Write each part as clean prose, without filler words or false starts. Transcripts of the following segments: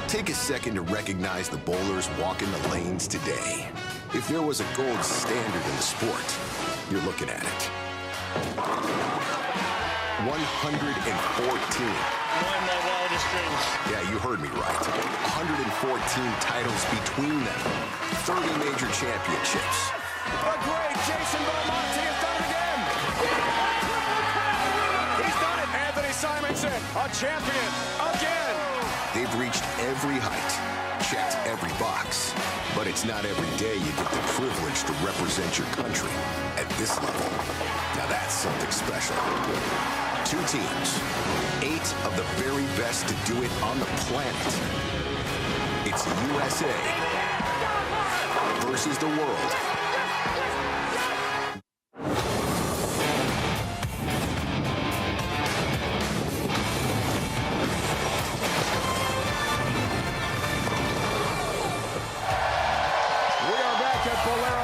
Take a second to recognize the bowlers walking the lanes today. If there was a gold standard in the sport, you're looking at it. 114. One my wildest dreams. Yeah, you heard me right. 114 titles between them. 30 major championships. The great Jason Belmonte has done it again. He's done it. Anthony Simonson, a champion again. They've reached every height, checked every box. But it's not every day you get the privilege to represent your country at this level. Now that's something special. 2 teams, 8 of the very best to do it on the planet. It's USA versus the world.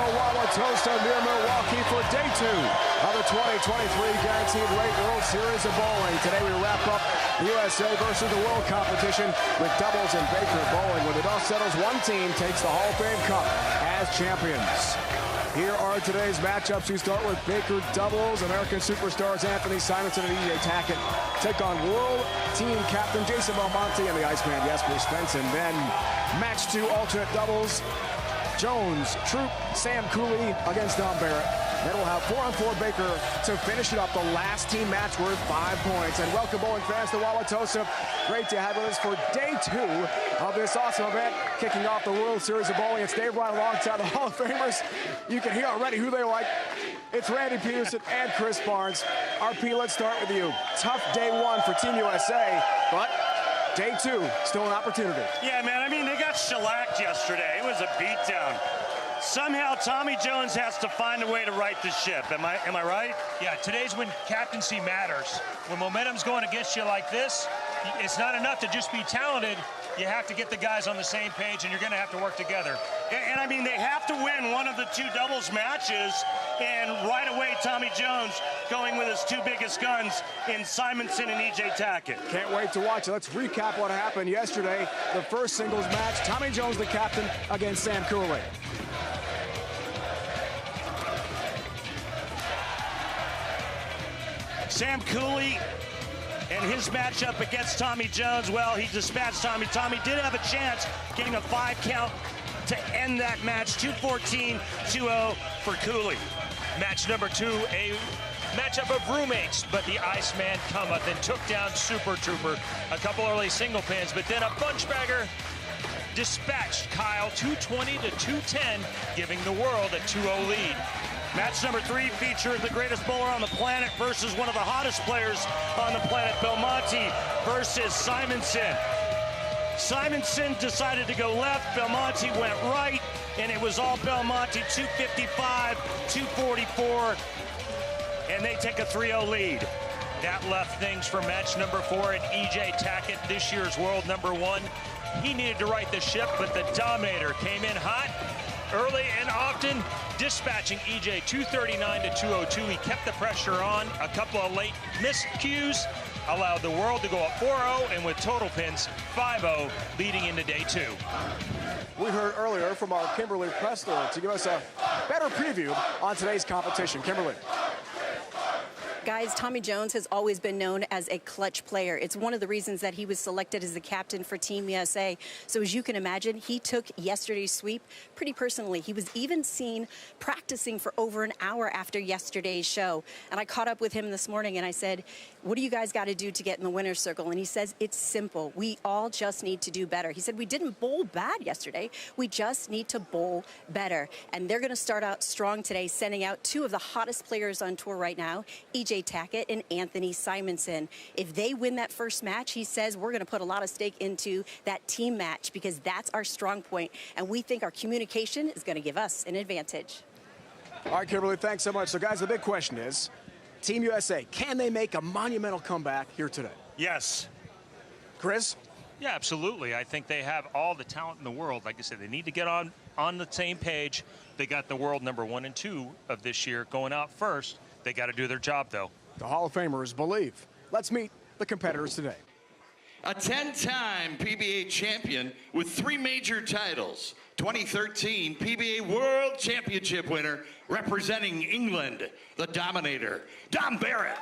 Wauwatosa near Milwaukee for day 2 of the 2023 Guaranteed Rate World Series of Bowling. Today we wrap up the USA versus the World competition with doubles and Baker bowling. When the dust settles, one team takes the Hall of Fame Cup as champions. Here are today's matchups. We start with Baker doubles. American superstars Anthony Simonson and E.J. Tackett take on World Team Captain Jason Belmonte and the Iceman Jesper Svensson. Then match 2 alternate doubles. Jones, Troop, Sam Cooley against Don Barrett. Then we'll have 4-on-4 Baker to finish it up, the last team match worth 5 points. And welcome bowling fans to Wauwatosa. Great to have with us for day 2 of this awesome event, kicking off the World Series of Bowling. It's Dave Ryan alongside the Hall of Famers. You can hear already who they like. It's Randy Pedersen and Chris Barnes. RP, let's start with you. Tough day 1 for Team USA, but day 2, still an opportunity. Yeah, man, I mean, they got shellacked yesterday. It was a beatdown. Somehow, Tommy Jones has to find a way to right the ship. Am I right? Yeah, today's when captaincy matters. When momentum's going against you like this, it's not enough to just be talented. You have to get the guys on the same page, and you're going to have to work together. And I mean, they have to win one of the 2 doubles matches, and right away, Tommy Jones going with his 2 biggest guns in Simonson and E.J. Tackett. Can't wait to watch it. Let's recap what happened yesterday. The first singles match, Tommy Jones, the captain, against Sam Cooley. Sam Cooley and his matchup against Tommy Jones, well, he dispatched Tommy. Tommy did have a chance getting a 5 count to end that match. 2-14-2-0 for Cooley. Match number 2, a matchup of roommates, but the Iceman cometh and took down Super Trooper. A couple early single pins, but then a bunch bagger dispatched Kyle 220-210, giving the world a 2-0 lead. Match number 3 featured the greatest bowler on the planet versus one of the hottest players on the planet, Belmonte versus Simonson. Simonson decided to go left, Belmonte went right, and it was all Belmonte, 255, 244, and they take a 3-0 lead. That left things for match number 4, and E.J. Tackett, this year's world number 1. He needed to right the ship, but the Dominator came in hot, early and often, dispatching E.J. 239-202. He kept the pressure on. A couple of late miscues allowed the world to go up 4-0, and with total pins 5-0 leading into day 2. We heard earlier from our Kimberly Pressler to give us a better preview on today's competition. Kimberly. Guys, Tommy Jones has always been known as a clutch player. It's one of the reasons that he was selected as the captain for Team USA. So as you can imagine, he took yesterday's sweep pretty personally. He was even seen practicing for over an hour after yesterday's show. And I caught up with him this morning and I said, what do you guys got to do to get in the winner's circle? And he says, it's simple. We all just need to do better. He said, we didn't bowl bad yesterday. We just need to bowl better. And they're going to start out strong today, sending out 2 of the hottest players on tour right now, E.J. Tackett and Anthony Simonson. If they win that first match, he says we're going to put a lot of stake into that team match because that's our strong point, and we think our communication is going to give us an advantage. All right, Kimberly, thanks so much. So, guys, the big question is, Team USA, can they make a monumental comeback here today? Yes. Chris? Yeah, absolutely. I think they have all the talent in the world. Like I said, they need to get on the same page. They got the world number 1 and 2 of this year going out first. They got to do their job, though. The Hall of Famers believe. Let's meet the competitors today. A 10-time PBA champion with 3 major titles. 2013 PBA World Championship winner representing England, the Dominator, Dom Barrett.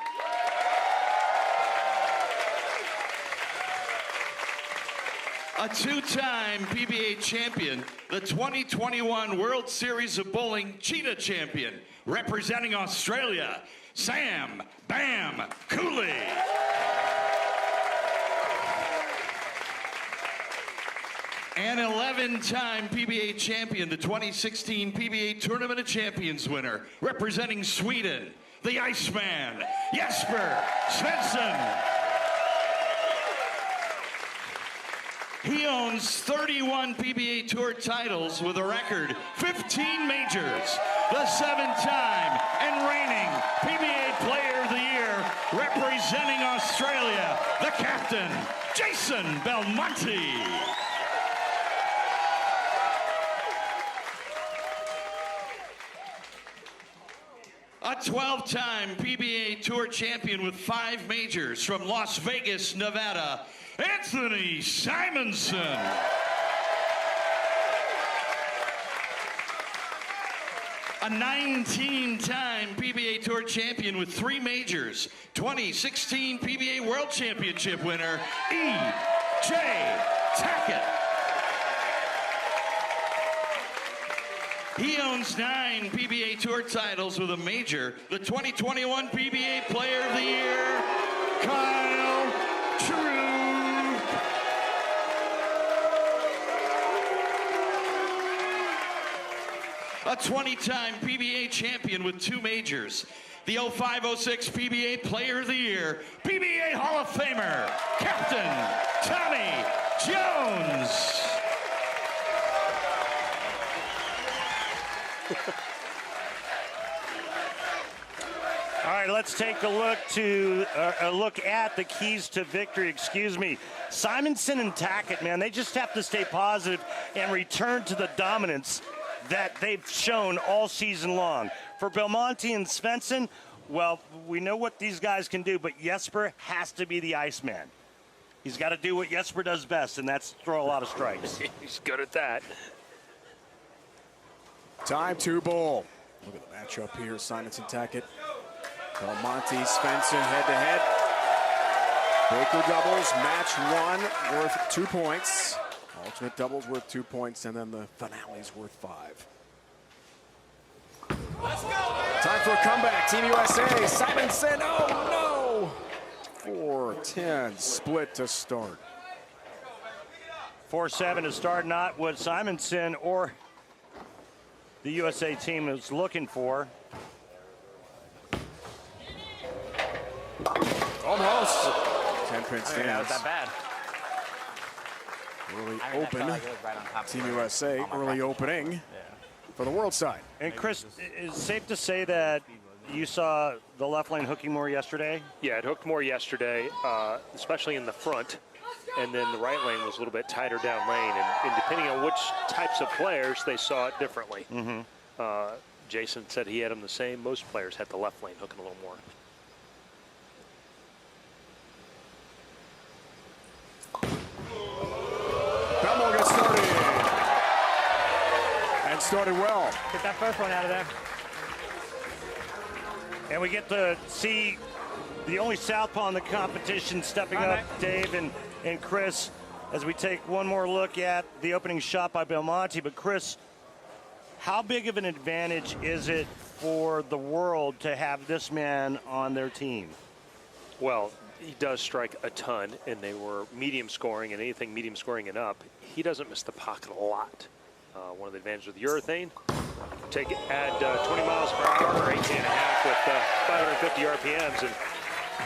A 2-time PBA champion, the 2021 World Series of Bowling Cheetah champion, representing Australia, Sam Bam Cooley. An 11-time PBA champion, the 2016 PBA Tournament of Champions winner, representing Sweden, the Iceman, Jesper Svensson. He owns 31 PBA Tour titles with a record 15 majors. The 7-time and reigning PBA Player of the Year, representing Australia, the captain, Jason Belmonte. A 12-time PBA Tour champion with 5 majors from Las Vegas, Nevada, Anthony Simonson. A 19-time PBA Tour champion with 3 majors, 2016 PBA World Championship winner, E.J. Tackett. He owns 9 PBA Tour titles with a major, the 2021 PBA Player of the Year, Kyle True. A 20-time PBA champion with 2 majors, the 05-06 PBA Player of the Year, PBA Hall of Famer, Captain Tommy Jones. All right, let's take a look at the keys to victory. Excuse me. Simonson and Tackett, man, they just have to stay positive and return to the dominance that they've shown all season long. For Belmonte and Svensson, well, we know what these guys can do, but Jesper has to be the Iceman. He's got to do what Jesper does best, and that's throw a lot of strikes. He's good at that. Time to bowl. Look at the matchup here. Simonson, Tackett, Belmonte, Svensson head-to-head. Baker doubles, match 1 worth 2 points. Alternate doubles worth 2 points, and then the finale's worth 5. Let's go, man. Time for a comeback. Team USA. Simonson, oh no! 4-10 split to start. 4-7 to start, not what Simonson or the USA team is looking for. Almost. 10 pin stands. That was that bad. Early I mean, open. like right on top Team USA early opening for the world side. And Chris, is it safe to say that you saw the left lane hooking more yesterday? Yeah, it hooked more yesterday, especially in the front. And then the right lane was a little bit tighter down lane. And depending on which types of players, they saw it differently. Jason said he had them the same. Most players had the left lane hooking a little more. Belmo gets started. And started well. Get that first one out of there. And we get to see the only southpaw in the competition stepping up, Dave and Chris, as we take one more look at the opening shot by Belmonte. But Chris, how big of an advantage is it for the world to have this man on their team? Well, he does strike a ton, and they were medium scoring, and anything medium scoring and up, he doesn't miss the pocket a lot. One of the advantages of the urethane, add 20 miles per hour or 18.5 with 550 RPMs, and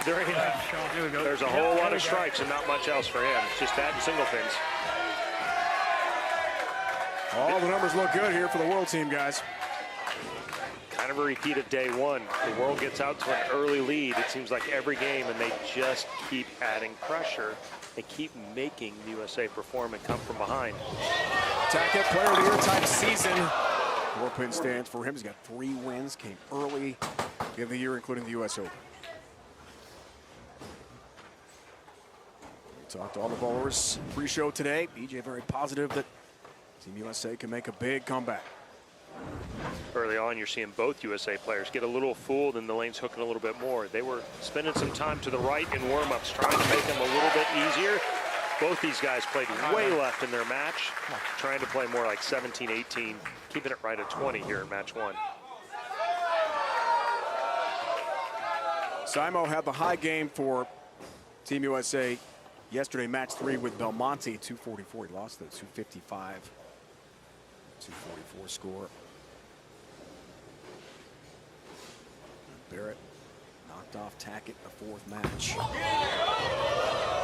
there's a whole lot of strikes and not much else for him. It's just that and single pins. All the numbers look good here for the world team, guys. Kind of a repeat of day one. The world gets out to an early lead, it seems like every game, and they just keep adding pressure. They keep making the USA perform and come from behind. Tackett, Player of the Year type season. 4 pin stands for him. He's got 3 wins, came early in the year, including the US Open. Talked to all the bowlers pre-show today. EJ very positive that Team USA can make a big comeback. Early on, you're seeing both USA players get a little fooled and the lane's hooking a little bit more. They were spending some time to the right in warm-ups, trying to make them a little bit easier. Both these guys played way left in their match, trying to play more like 17, 18, keeping it right at 20 here in match 1. Simo had the high game for Team USA yesterday, match 3 with Belmonte, 244. He lost the 255, 244 score. Barrett knocked off Tackett the 4th match.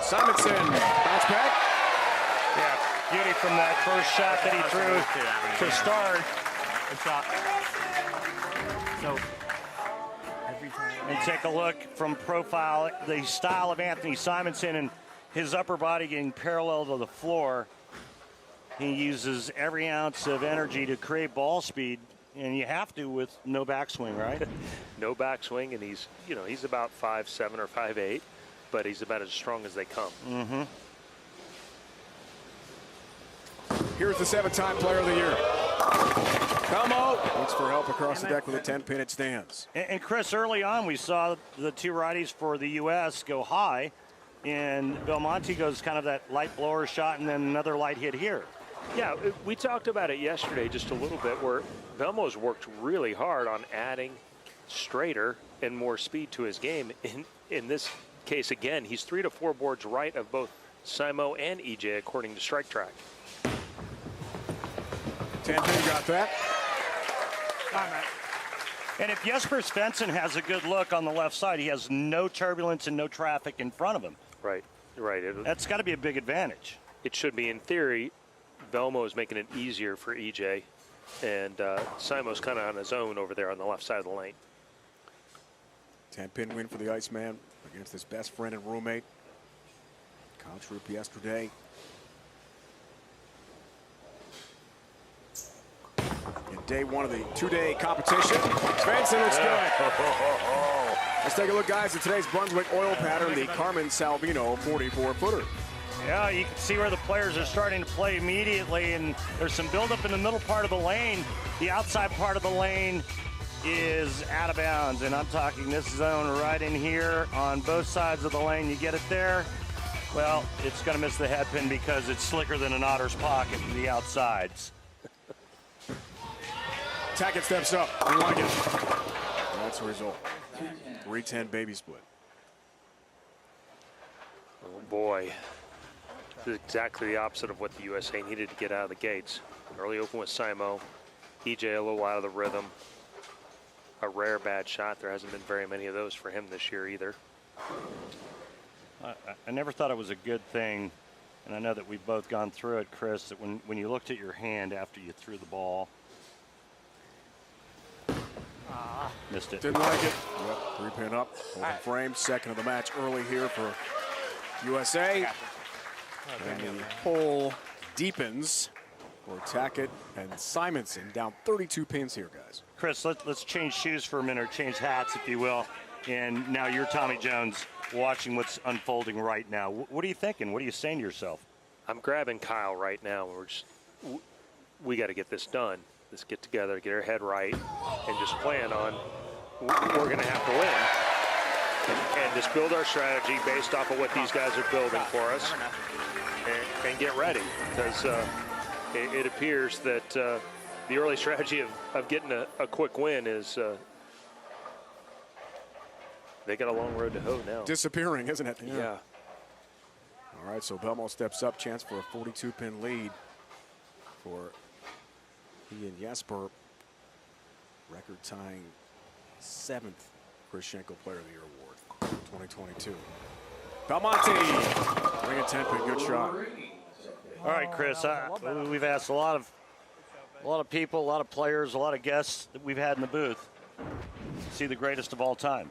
Simonson, bounce back. Yeah, beauty from that first shot that he threw to start. Good shot. So, every time. And take a look from profile, the style of Anthony Simonson and his upper body getting parallel to the floor. He uses every ounce of energy to create ball speed. And you have to with no backswing, right? No backswing, and he's, you know, he's about 5'7" or 5'8", but he's about as strong as they come. Mm-hmm. Here's the 7-time player of the year. Belmo looks for help across the deck with a 10-pin. It stands. And Chris, early on we saw the 2 righties for the U.S. go high, and Belmonte goes kind of that light blower shot and then another light hit here. Yeah, we talked about it yesterday just a little bit, where Belmo's worked really hard on adding straighter and more speed to his game. In this case, again, he's 3 to 4 boards right of both Simo and EJ, according to Strike Track. 10-pin got that. And if Jesper Svensson has a good look on the left side, he has no turbulence and no traffic in front of him. Right, right. That's got to be a big advantage. It should be. In theory, Belmo is making it easier for EJ, and Simo's kind of on his own over there on the left side of the lane. 10-pin win for the Iceman against his best friend and roommate. Kyle Troop yesterday. In day 1 of the 2-day competition, Svensson looks good. Let's take a look, guys, at today's Brunswick oil pattern, the Carmen Salvino 44-footer. Yeah, you can see where the players are starting to play immediately, and there's some buildup in the middle part of the lane. The outside part of the lane is out of bounds, and I'm talking this zone right in here on both sides of the lane. You get it there, well, it's going to miss the head pin because it's slicker than an otter's pocket in the outsides. Tackett steps up. We want to get it. That's the result. 3-10 baby split. Oh, boy. This is exactly the opposite of what the USA needed to get out of the gates. Early open with Simo. EJ a little out of the rhythm. A rare bad shot. There hasn't been very many of those for him this year either. I never thought it was a good thing, and I know that we've both gone through it, Chris, that when you looked at your hand after you threw the ball, missed it. Didn't like it. Yep, 3-pin up. Open frame. Second of the match early here for USA. And the hole deepens for Tackett and Simonson. Down 32 pins here, guys. Chris, let's change shoes for a minute, or change hats, if you will. And now you're Tommy Jones watching what's unfolding right now. What are you thinking? What are you saying to yourself? I'm grabbing Kyle right now. We got to get this done. Let's get together, get our head right, and just plan on we're going to have to win. And just build our strategy based off of what these guys are building for us, and get ready. Because it appears that the early strategy of getting a quick win is they got a long road to hoe now. Disappearing, isn't it? Yeah. All right, so Belmo steps up, chance for a 42-pin lead for he and Jesper. Record-tying 7th Krishenko Player of the Year award, 2022. Belmonte, bring a 10-pin, good shot. All right, Chris, we've asked a lot of people, a lot of players, a lot of guests that we've had in the booth. See the greatest of all time.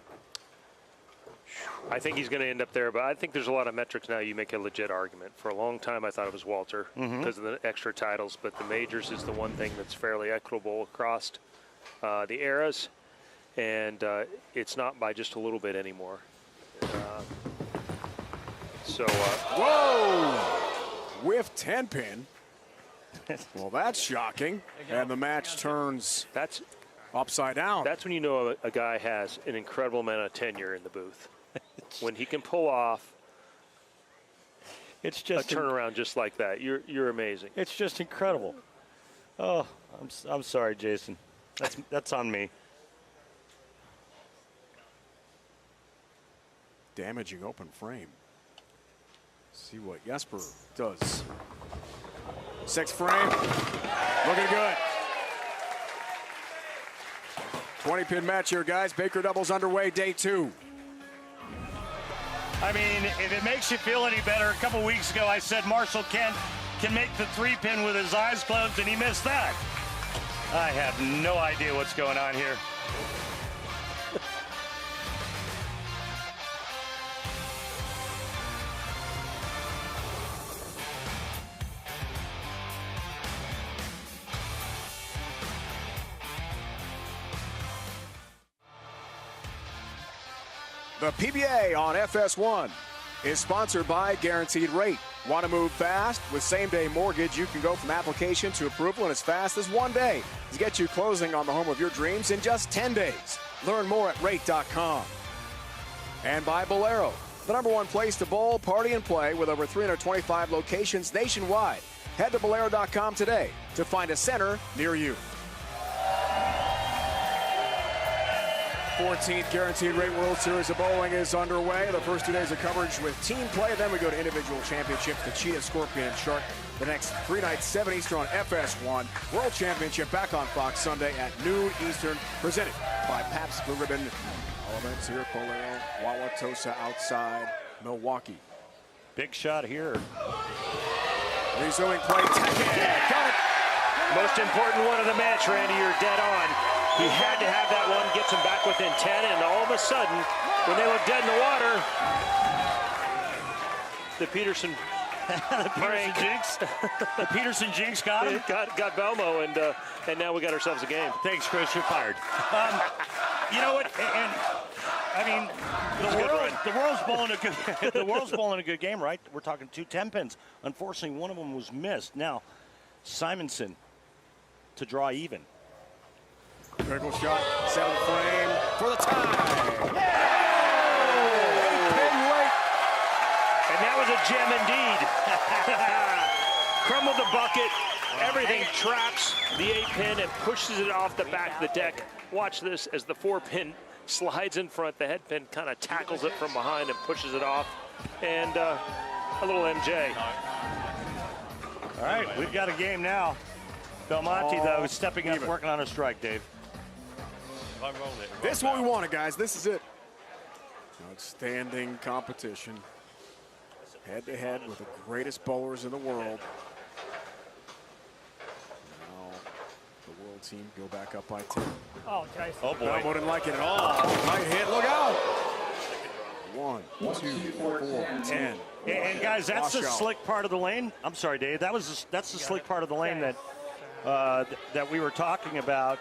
I think he's going to end up there, but I think there's a lot of metrics now you make a legit argument. For a long time, I thought it was Walter because of the extra titles, but the majors is the one thing that's fairly equitable across the eras, and it's not by just a little bit anymore. So, whoa! Whiff 10-pin. Well, that's shocking. And the match turns upside down. That's when you know a guy has an incredible amount of tenure in the booth. When he can pull off it's just a turnaround just like that. You're amazing. It's just incredible. Oh, I'm sorry, Jason. That's on me. Damaging open frame. See what Jesper does. 6th frame. Looking good. 20-pin match here, guys. Baker doubles underway, day 2. I mean, if it makes you feel any better, a couple weeks ago I said Marshall Kent can make the 3-pin with his eyes closed, and he missed that. I have no idea what's going on here. The PBA on FS1 is sponsored by Guaranteed Rate. Want to move fast? With same-day mortgage, you can go from application to approval in as fast as 1 day to get you closing on the home of your dreams in just 10 days. Learn more at rate.com. And by Bolero, the #1 place to bowl, party, and play with over 325 locations nationwide. Head to Bolero.com today to find a center near you. 14th Guaranteed Rate World Series of Bowling is underway. The first 2 days of coverage with team play. Then we go to individual championships, the Cheetah, Scorpion, and Shark. The next 3 nights, 7 Eastern on FS1. World Championship back on Fox Sunday at noon Eastern. Presented by Pabst Blue Ribbon. Elements here, Bolero, Wauwatosa outside, Milwaukee. Big shot here. Resuming play, Tackett, got it. Most important one of the match, Randy, you're dead on. He had to have that one, gets him back within 10, and all of a sudden, when they look dead in the water, the Pedersen jinx. The Pedersen jinx got him. Got Belmo, and now we got ourselves a game. Thanks, Chris. You're fired. You know what? And I mean, the world's bowling a good. The world's bowling a good game, right? We're talking 2 10-pins. Unfortunately, one of them was missed. Now, Simonson to draw even. Critical shot, 7th frame for the tie. Yeah! 8-pin late. And that was a gem indeed. Crumbled the bucket, everything traps the 8-pin and pushes it off the back of the deck. Watch this as the 4-pin slides in front. The head pin kind of tackles it from behind and pushes it off. And a little MJ. All right, we've got a game now. Belmonte, though, is stepping up, working on a strike, Dave. This is what we wanted, guys. This is it. Outstanding competition. Head-to-head with the greatest bowlers in the world. Now the world team go back up by 10. Oh, okay. Oh, boy. Belmo didn't like it at all. Right hit, look out. 1, 2, 4, 10. And guys, that's the slick part of the lane. I'm sorry, Dave. That's the slick part of the lane that we were talking about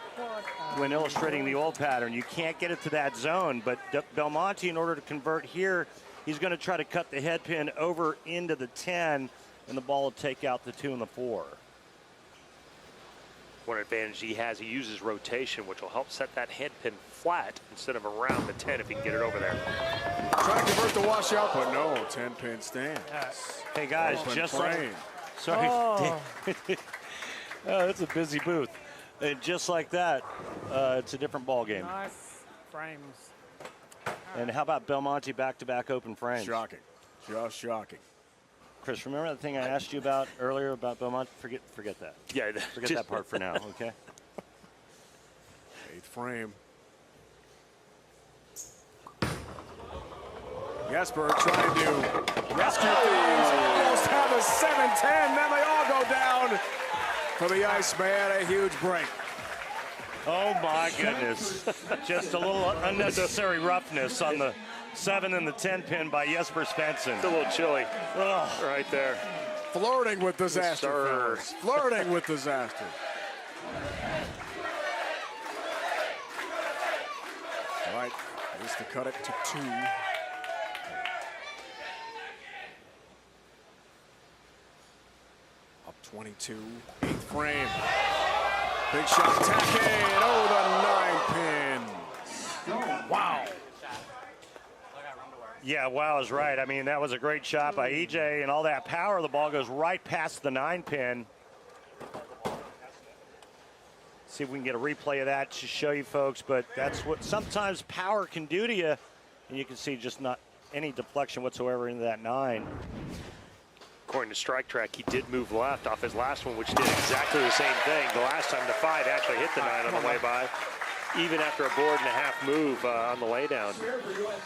when illustrating the old pattern. You can't get it to that zone, but Belmonte, in order to convert here, he's going to try to cut the head pin over into the 10, and the ball will take out the 2 and the 4. One advantage he has, he uses rotation, which will help set that head pin flat instead of around the 10 if he can get it over there. Trying to convert the washout, but no, 10-pin stand. Yes. Hey, guys, Open just frame. Sorry. Oh, that's a busy booth. And just like that, it's a different ball game. Nice frames. And how about Belmonte back-to-back open frames? Shocking. Just shocking. Chris, remember that thing I asked you about earlier about Belmonte? Forget that. Yeah. Forget that part for now, okay? 8th frame. Jesper trying to rescue things. Almost have a 7-10. Then they all go down. For the Iceman, a huge break. Oh, my goodness. Just a little unnecessary roughness on the 7 and the 10 pin by Jesper Svensson. It's a little chilly right there. Flirting with disaster, fellas. Flirting with disaster. All right, needs to cut it to 2. 22, 8th frame. Big shot, tacky, and oh, the 9 pin. Wow. Yeah, wow is right. I mean, that was a great shot by EJ, and all that power, the ball goes right past the 9 pin. See if we can get a replay of that to show you folks, but that's what sometimes power can do to you. And you can see just not any deflection whatsoever into that 9. According to Strike Track, he did move left off his last one, which did exactly the same thing. The last time the 5 actually hit the 9 on the way by, even after a board and a half move on the laydown.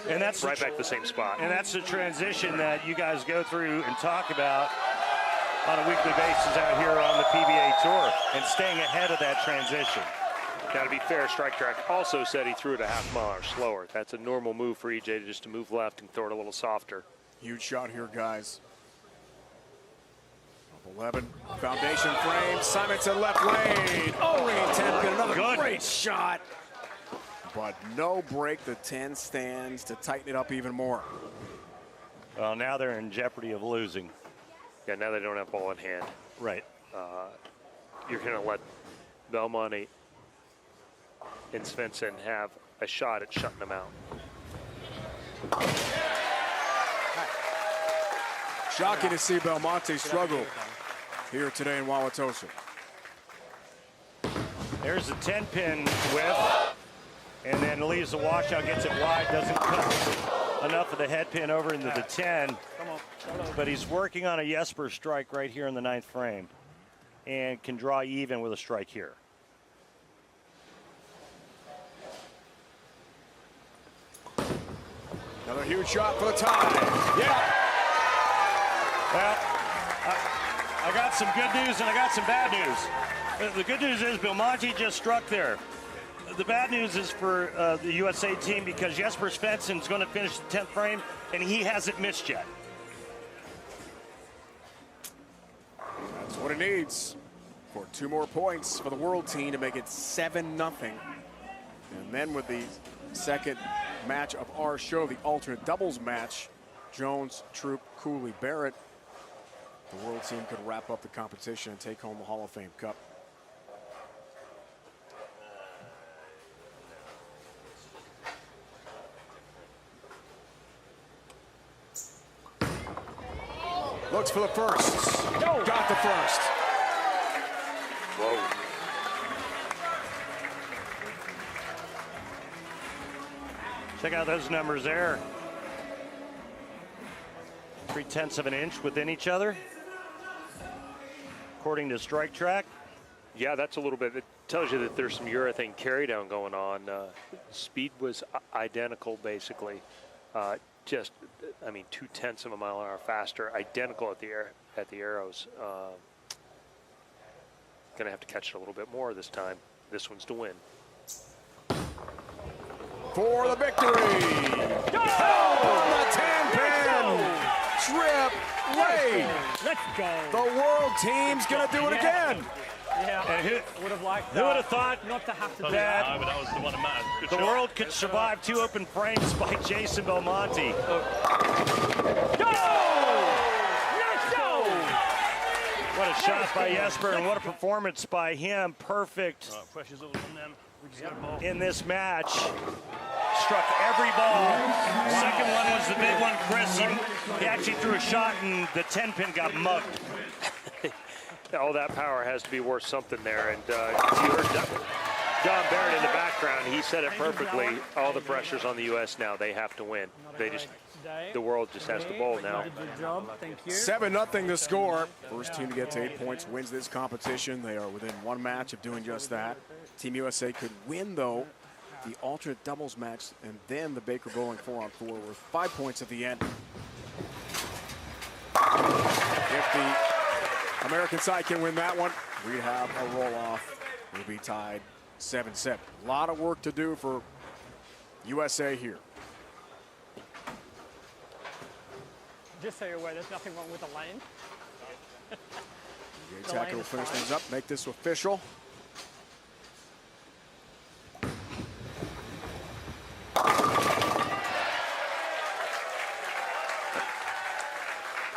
And that's right back to the same spot. And that's the transition that you guys go through and talk about on a weekly basis out here on the PBA Tour, and staying ahead of that transition. Now, to be fair, Strike Track also said he threw it a half mile or slower. That's a normal move for EJ, just to move left and throw it a little softer. Huge shot here, guys. 11, foundation frame, Simonson left lane. Oh, ring 10 pin, another great shot. But no break, the 10 stands to tighten it up even more. Well, now they're in jeopardy of losing. Yeah, now they don't have ball in hand. Right. You're going to let Belmonte and Svensson have a shot at shutting them out. Shocking to see Belmonte struggle here today in Wauwatosa. There's a 10 pin whiff, and then leaves the washout, gets it wide, doesn't cut enough of the head pin over into the 10. But he's working on a Jesper strike right here in the 9th frame, and can draw even with a strike here. Another huge shot for the tie. Yeah. Well, I got some good news and I got some bad news. The good news is Belmonte just struck there. The bad news is for the USA team, because Jesper Svensson's going to finish the 10th frame, and he hasn't missed yet. That's what it needs for 2 more points for the world team to make it 7-0. And then with the second match of our show, the alternate doubles match, Jones, Troop, Cooley, Barrett, the world team could wrap up the competition and take home the Hall of Fame Cup. Looks for the first. Got the first. Whoa. Check out those numbers there. 0.3 of an inch within each other, according to Strike Track. Yeah, that's a little bit. It tells you that there's some urethane carry down going on. Speed was identical, basically. Just, I mean, 0.2 of a mile an hour faster, identical at the arrows. Gonna have to catch it a little bit more this time. This one's to win. For the victory! Go! On the 10 pin! Trip Wade! Let's go! The world team's gonna do it again! Yeah, And who would have liked who would have thought not to have to do that No, but that was the one that mattered. Good the shot. world could survive 2 open frames by Jason Belmonte? Go! Let's go! What a shot by Jesper, and what a performance by him. Perfect Pressure's all on them. We just got a ball. in this match. Struck every ball. Second one was the big one, Chris. He actually threw a shot, and the 10 pin got mugged. All that power has to be worth something there. And you heard Don Barrett in the background. He said it perfectly. All the pressure's on the U.S. now. They have to win. The world just has to bowl now. Good job, thank you. 7-0 the score. First team to get to 8 points wins this competition. They are within 1 match of doing just that. Team USA could win, though, the alternate doubles match, and then the Baker Bowling 4-on-4 with 5 points at the end. If the American side can win that one, we'd have a roll-off. We'll be tied 7-7. A lot of work to do for USA here. Just so you're aware, there's nothing wrong with the lane. The attacker will finish things up, make this official.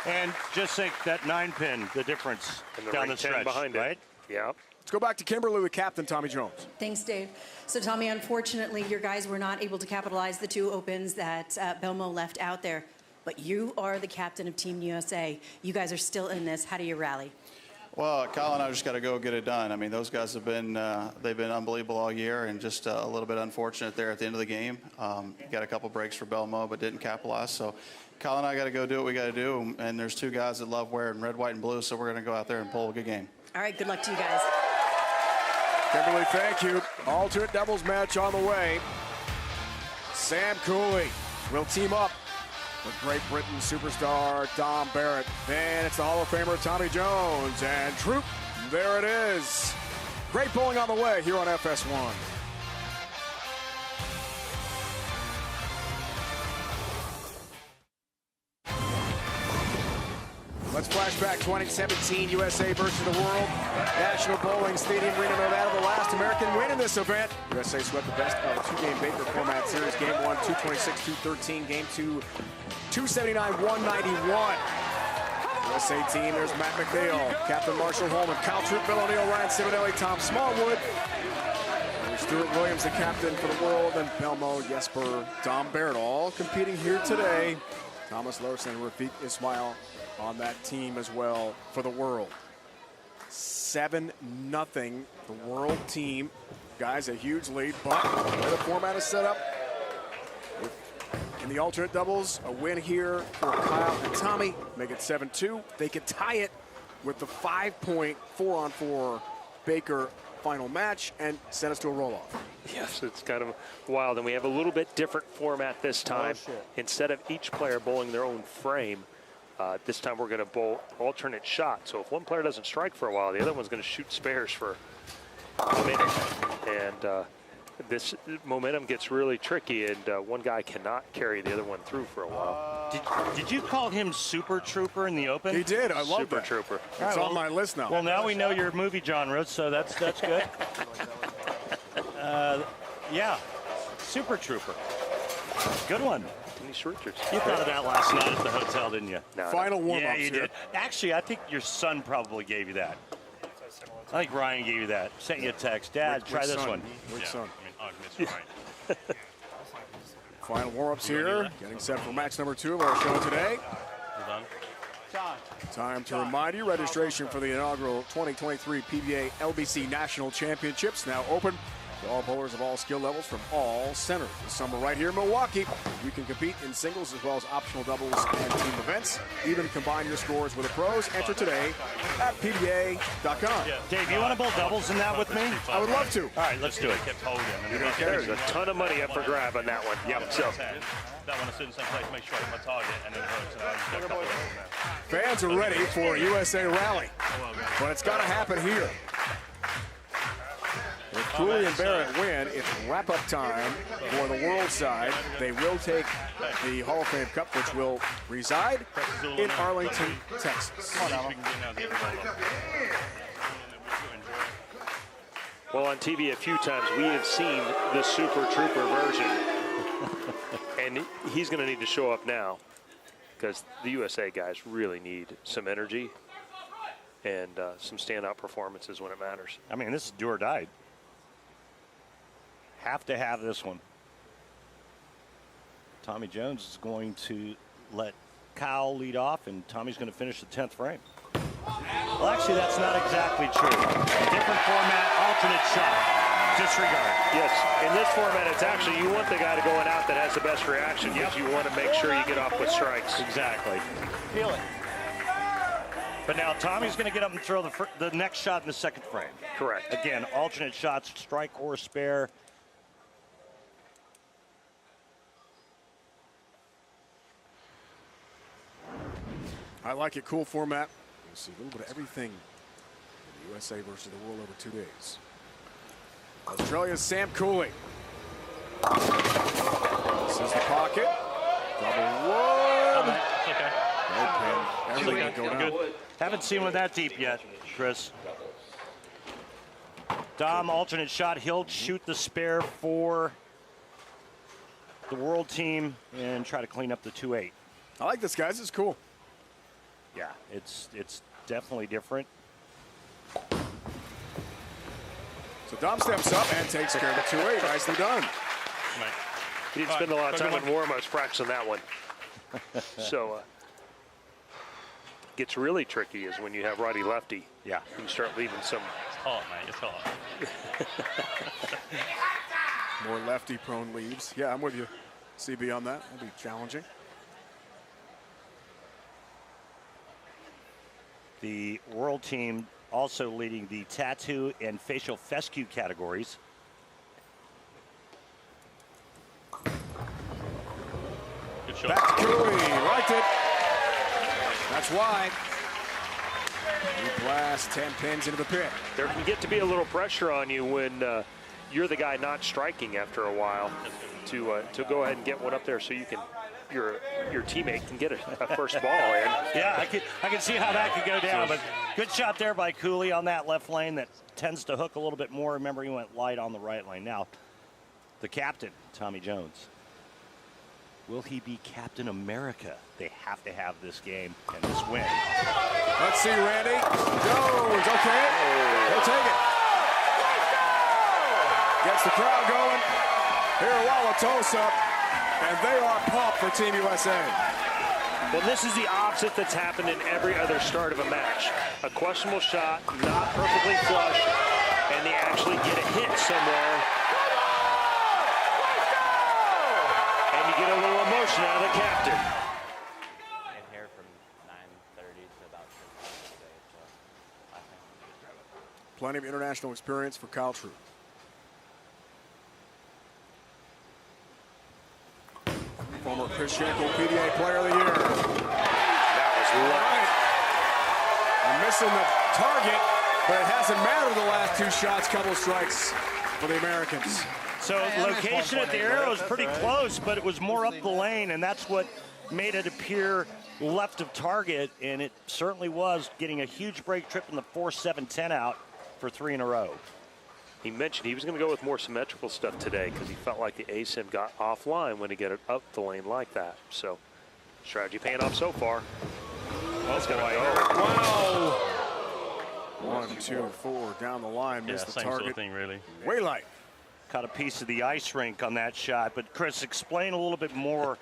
And Just think that 9-pin, the difference And the down ring the 10 stretch, behind it. right? Yeah. Let's go back to Kimberly with Captain Tommy Jones. Thanks, Dave. So, Tommy, unfortunately, your guys were not able to capitalize the 2 opens that Belmo left out there. But you are the captain of Team USA. You guys are still in this. How do you rally? Well, Kyle and I just got to go get it done. I mean, those guys have been they've been unbelievable all year, and just a little bit unfortunate there at the end of the game. Got a couple breaks for Belmo, but didn't capitalize. So Kyle and I got to go do what we got to do. And there's 2 guys that love wearing red, white, and blue, so we're going to go out there and pull a good game. All right, good luck to you guys. Kimberly, thank you. Alternate doubles match on the way. Sam Cooley will team up with Great Britain superstar Dom Barrett. Then it's the Hall of Famer Tommy Jones. And Troop, there it is. Great bowling on the way here on FS1. Let's flash back 2017 USA versus the world. National Bowling Stadium, Reno, Nevada, the last American win in this event. USA swept the best of a 2-game Baker format series. Game 1, 226-213. Game 2, 279-191. USA team, there's Matt McNeil, Captain Marshall Holman, Kyle Troop, Bill O'Neill, Ryan Ciminelli, Tom Smallwood. There's Stuart Williams, the captain for the world, and Belmo, Jesper, Dom Barrett, all competing here today. Thomas Larson and Rafiq Ismail on that team as well for the world. 7-0, the world team. Guys, a huge lead, but the way the format is set up, in the alternate doubles, a win here for Kyle and Tommy, make it 7-2. They could tie it with the 5-point 4-on-4 Baker final match and send us to a roll-off. Yes, it's kind of wild, and we have a little bit different format this time. Instead of each player bowling their own frame, this time we're going to bowl alternate shots. So if one player doesn't strike for a while, the other one's going to shoot spares for a minute. And this momentum gets really tricky, and one guy cannot carry the other one through for a while. Did you call him Super Trooper in the Open? He did. I love Super that. Trooper. It's on my list now. Well, now we know your movie genre, so that's good. Yeah, Super Trooper. Good one. Denise Richards. You thought of that last night at the hotel, didn't you? No, Final warm-ups Yeah, you here. did. Actually, I think your son probably gave you that. I think Ryan gave you that. Sent you a text. Dad, try this one. Which son? I mean, Ryan. Final warm-ups here. Getting set for match number 2 of our show today. Time to remind you, registration for the inaugural 2023 PBA LBC National Championships now open to all bowlers of all skill levels from all centers. This summer right here in Milwaukee, you can compete in singles as well as optional doubles and team events. Even combine your scores with the pros. Enter today at PBA.com. Dave, you want to bowl doubles in that with me? I would love to. All right, let's do it. There's a ton of money up for grab on that one. Yep. So, That one, as soon as I place, make sure I hit my target, and then hooks. Fans are ready for a USA rally, but it's got to happen here. If Cooley and Barrett win, it's wrap-up time for the world side. They will take the Hall of Fame Cup, which will reside in Arlington, Texas. well, on TV a few times, we have seen the Super Trooper version. And he's going to need to show up now because the USA guys really need some energy and some standout performances when it matters. I mean, this is do or die. Have to have this one. Tommy Jones is going to let Kyle lead off, and Tommy's going to finish the 10th frame. Well, actually, that's not exactly true. Different format, alternate shot. Disregard. Yes, in this format, it's actually you want the guy to going out that has the best reaction because you want to make sure you get off with strikes. Exactly. Feel it. But now Tommy's going to get up and throw the next shot in the 2nd frame. Correct. Again, alternate shots, strike or spare. I like it. Cool format. You'll see a little bit of everything in the USA versus the world over 2 days. Australia's Sam Cooley. This is the pocket. Double one. Okay. No pin. Everything can go down. Haven't seen one that deep yet, Chris. Dom, alternate shot. He'll shoot the spare for the world team and try to clean up the 2-8. I like this, guys. This is cool. Yeah, it's definitely different. So Dom steps up and takes care of the 2-8. Nicely done. He didn't spend a lot of time in warm-ups practicing that one. So gets really tricky is when you have righty-lefty. Yeah. You start leaving some. It's hot, mate. It's hot. More lefty-prone leaves. Yeah, I'm with you, CB, on that. That'll be challenging. The world team also leading the tattoo and facial fescue categories. Good shot. Back to Cooley. Liked it. That's wide. He blasts 10 pins into the pit. There can get to be a little pressure on you when you're the guy not striking after a while to go ahead and get one up there so you can your teammate can get a first ball in. Yeah, I can see how that could go down, but good shot there by Cooley on that left lane that tends to hook a little bit more. Remember, he went light on the right lane. Now, the captain, Tommy Jones. Will he be Captain America? They have to have this game and this win. Let's see, Randy. Jones, okay. He'll take it. Gets the crowd going. Here at Wauwatosa, and they are pumped for Team USA. Well, this is the opposite that's happened in every other start of a match. A questionable shot, not perfectly flush, and they actually get a hit somewhere. And you get a little emotion out of the captain. In here from 9:30 to about 10 today, so I think. Plenty of international experience for Kyle True. Former Chris Schenkel PBA Player of the Year. That was light. And missing the target, but it hasn't mattered the last two shots. Couple strikes for the Americans. So location at the arrow is pretty close, but it was more up the lane, and that's what made it appear left of target, and it certainly was, getting a huge break trip in the 4-7-10 out for 3 in a row. He mentioned he was going to go with more symmetrical stuff today because he felt like the ASIM got offline when he get it up the lane like that. So strategy paying off so far. Well, it's going to go. Wow. 1, 2, 4 down the line. Missed the same target. sort of thing, really. Way light. Caught a piece of the ice rink on that shot. But Chris, explain a little bit more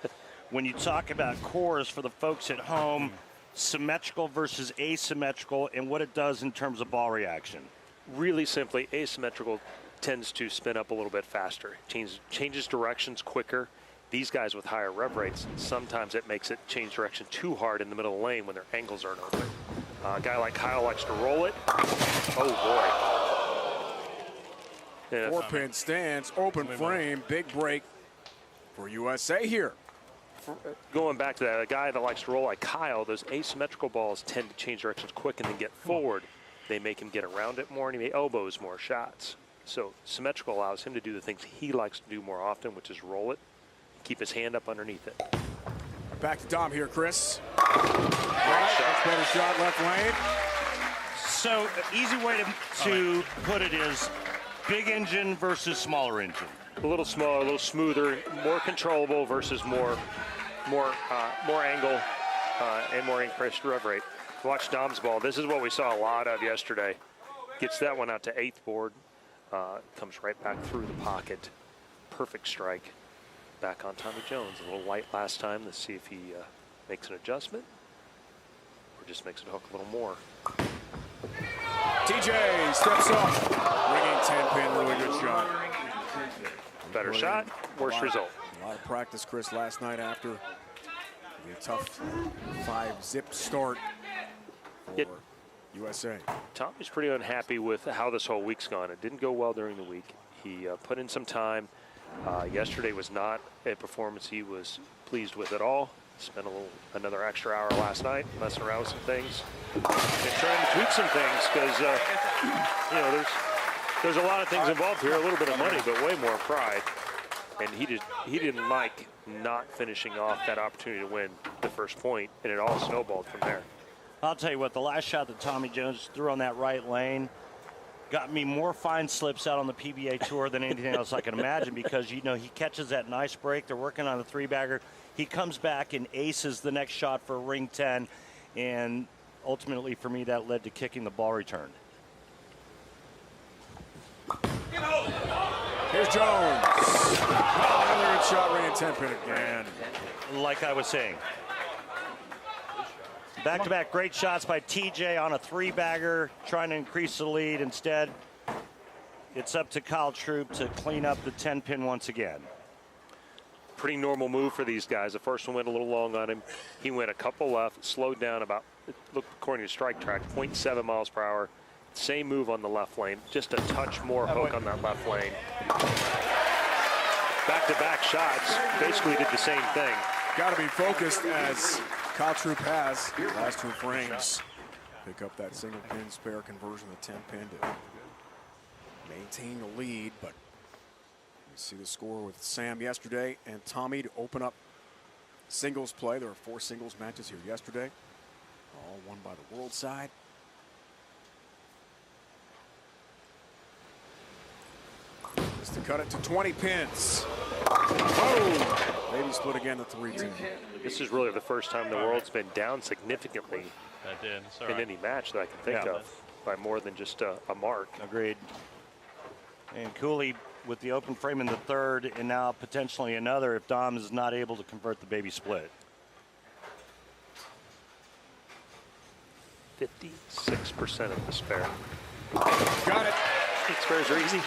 when you talk about cores for the folks at home, symmetrical versus asymmetrical, and what it does in terms of ball reaction. Really simply, asymmetrical tends to spin up a little bit faster. Changes directions quicker. These guys with higher rev rates, sometimes it makes it change direction too hard in the middle of the lane when their angles aren't open. A guy like Kyle likes to roll it. Oh, boy. 4-pin stance, open frame, big break for USA here. Going back to that, a guy that likes to roll like Kyle, those asymmetrical balls tend to change directions quick and then get forward. They make him get around it more, and he elbows more shots. So symmetrical allows him to do the things he likes to do more often, which is roll it, keep his hand up underneath it. Back to Dom here, Chris. Right, better shot left lane. So easy way to put it is big engine versus smaller engine. A little smaller, a little smoother, more controllable versus more angle and more increased rev rate. Watch Dom's ball. This is what we saw a lot of yesterday. Gets that one out to 8th board. Comes right back through the pocket. Perfect strike. Back on Tommy Jones. A little light last time. Let's see if he makes an adjustment or just makes it hook a little more. TJ steps up. Ringing 10-pin, really good shot. Better shot, worse result. A lot of practice, Chris, last night after a tough 5-zip start for USA. Tommy's pretty unhappy with how this whole week's gone. It didn't go well during the week. He put in some time. Yesterday was not a performance he was pleased with at all. Spent another extra hour last night messing around with some things and trying to tweak some things because there's a lot of things involved here. A little bit of money, but way more pride. And he didn't like not finishing off that opportunity to win the first point, and it all snowballed from there. I'll tell you what, the last shot that Tommy Jones threw on that right lane got me more fine slips out on the PBA Tour than anything else I can imagine, because, he catches that nice break. They're working on a 3-bagger. He comes back and aces the next shot for a ring 10. And ultimately, for me, that led to kicking the ball return. Here's Jones. Oh, another good shot, ran 10-pin again. Like I was saying. Back-to-back great shots by TJ on a three-bagger, trying to increase the lead. Instead, it's up to Kyle Troop to clean up the 10-pin once again. Pretty normal move for these guys. The first one went a little long on him. He went a couple left, slowed down about, look, according to strike track, 0.7 miles per hour. Same move on the left lane, just a touch more hook on that left lane. Back-to-back shots, basically did the same thing. Got to be focused as Kyle Troop has. Last 2 frames. Pick up that single pin spare conversion, the 10-pin to maintain the lead. But you see the score with Sam yesterday and Tommy to open up singles play. There were 4 singles matches here yesterday, all won by the world side. Just to cut it to 20 pins. Oh, maybe split again, the 3-10. This is really the first time the world's been down significantly in any match that I can think of by more than just a mark. Agreed. And Cooley with the open frame in the third, and now potentially another if Dom is not able to convert the baby split. 56% of the spare. Got it. Spares are easy.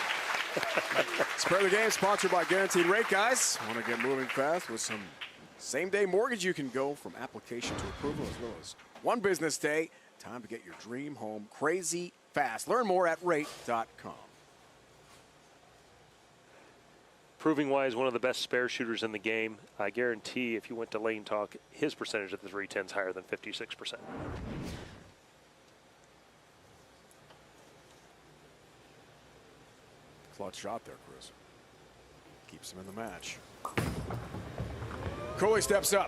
Spare the Game, sponsored by Guaranteed Rate, guys. Want to get moving fast with some same-day mortgage? You can go from application to approval as well as 1 business day. Time to get your dream home crazy fast. Learn more at rate.com. Proving why he's one of the best spare shooters in the game. I guarantee if you went to Lane Talk, his percentage of the 310 is higher than 56%. Clutch shot there, Chris. Keeps him in the match. Cooley steps up,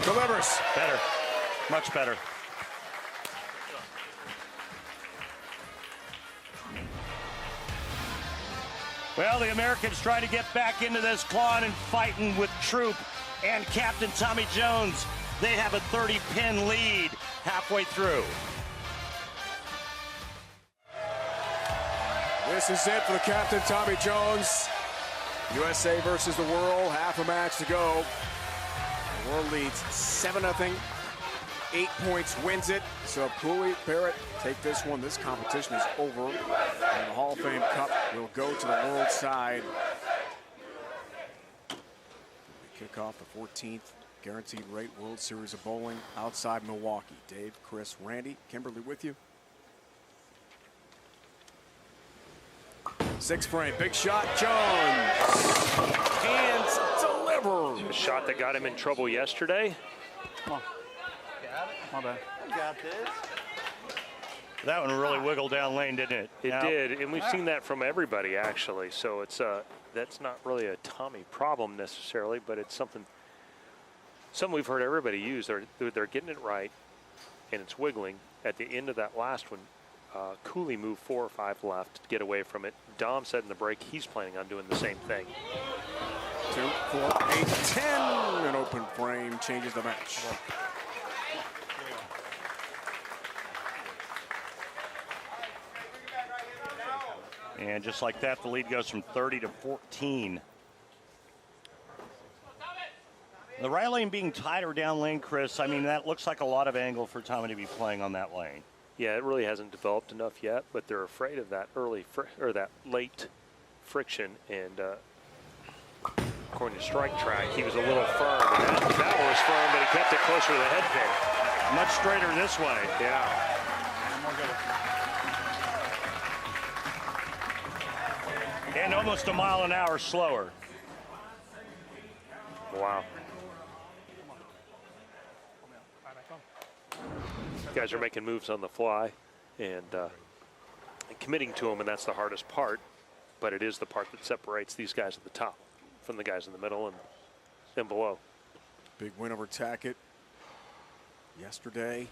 delivers. Better, much better. Well, the Americans trying to get back into this, clawing and fighting with Troop and Captain Tommy Jones. They have a 30-pin lead halfway through. This is it for the Captain Tommy Jones. USA versus the world, half a match to go. The world leads 7-0. 8 points wins it. So Cooley, Barrett take this one. This competition is over. And the Hall of Fame Cup will go to the world side. We kick off the 14th Guaranteed Rate World Series of Bowling outside Milwaukee. Dave, Chris, Randy, Kimberly with you. 6 frame, big shot, Jones. Hands deliver. The shot that got him in trouble yesterday. Come on. My bad. You got this. That one really wiggled down lane, didn't it? It did, and we've seen that from everybody, actually. So it's that's not really a Tommy problem necessarily, but it's something we've heard everybody use. They're getting it right, and it's wiggling. At the end of that last one, Cooley moved 4 or 5 left to get away from it. Dom said in the break he's planning on doing the same thing. 2, 4, 8, 10. An open frame changes the match. And just like that, the lead goes from 30 to 14. The right lane being tighter down lane, Chris, I mean, that looks like a lot of angle for Tommy to be playing on that lane. Yeah, it really hasn't developed enough yet, but they're afraid of that that late friction. And according to strike track, he was a little firm. That one was firm, but he kept it closer to the head pin. Much straighter this way. Yeah. And almost a mile an hour slower. Wow. Guys are making moves on the fly and committing to them, and that's the hardest part. But it is the part that separates these guys at the top from the guys in the middle and below. Big win over Tackett yesterday.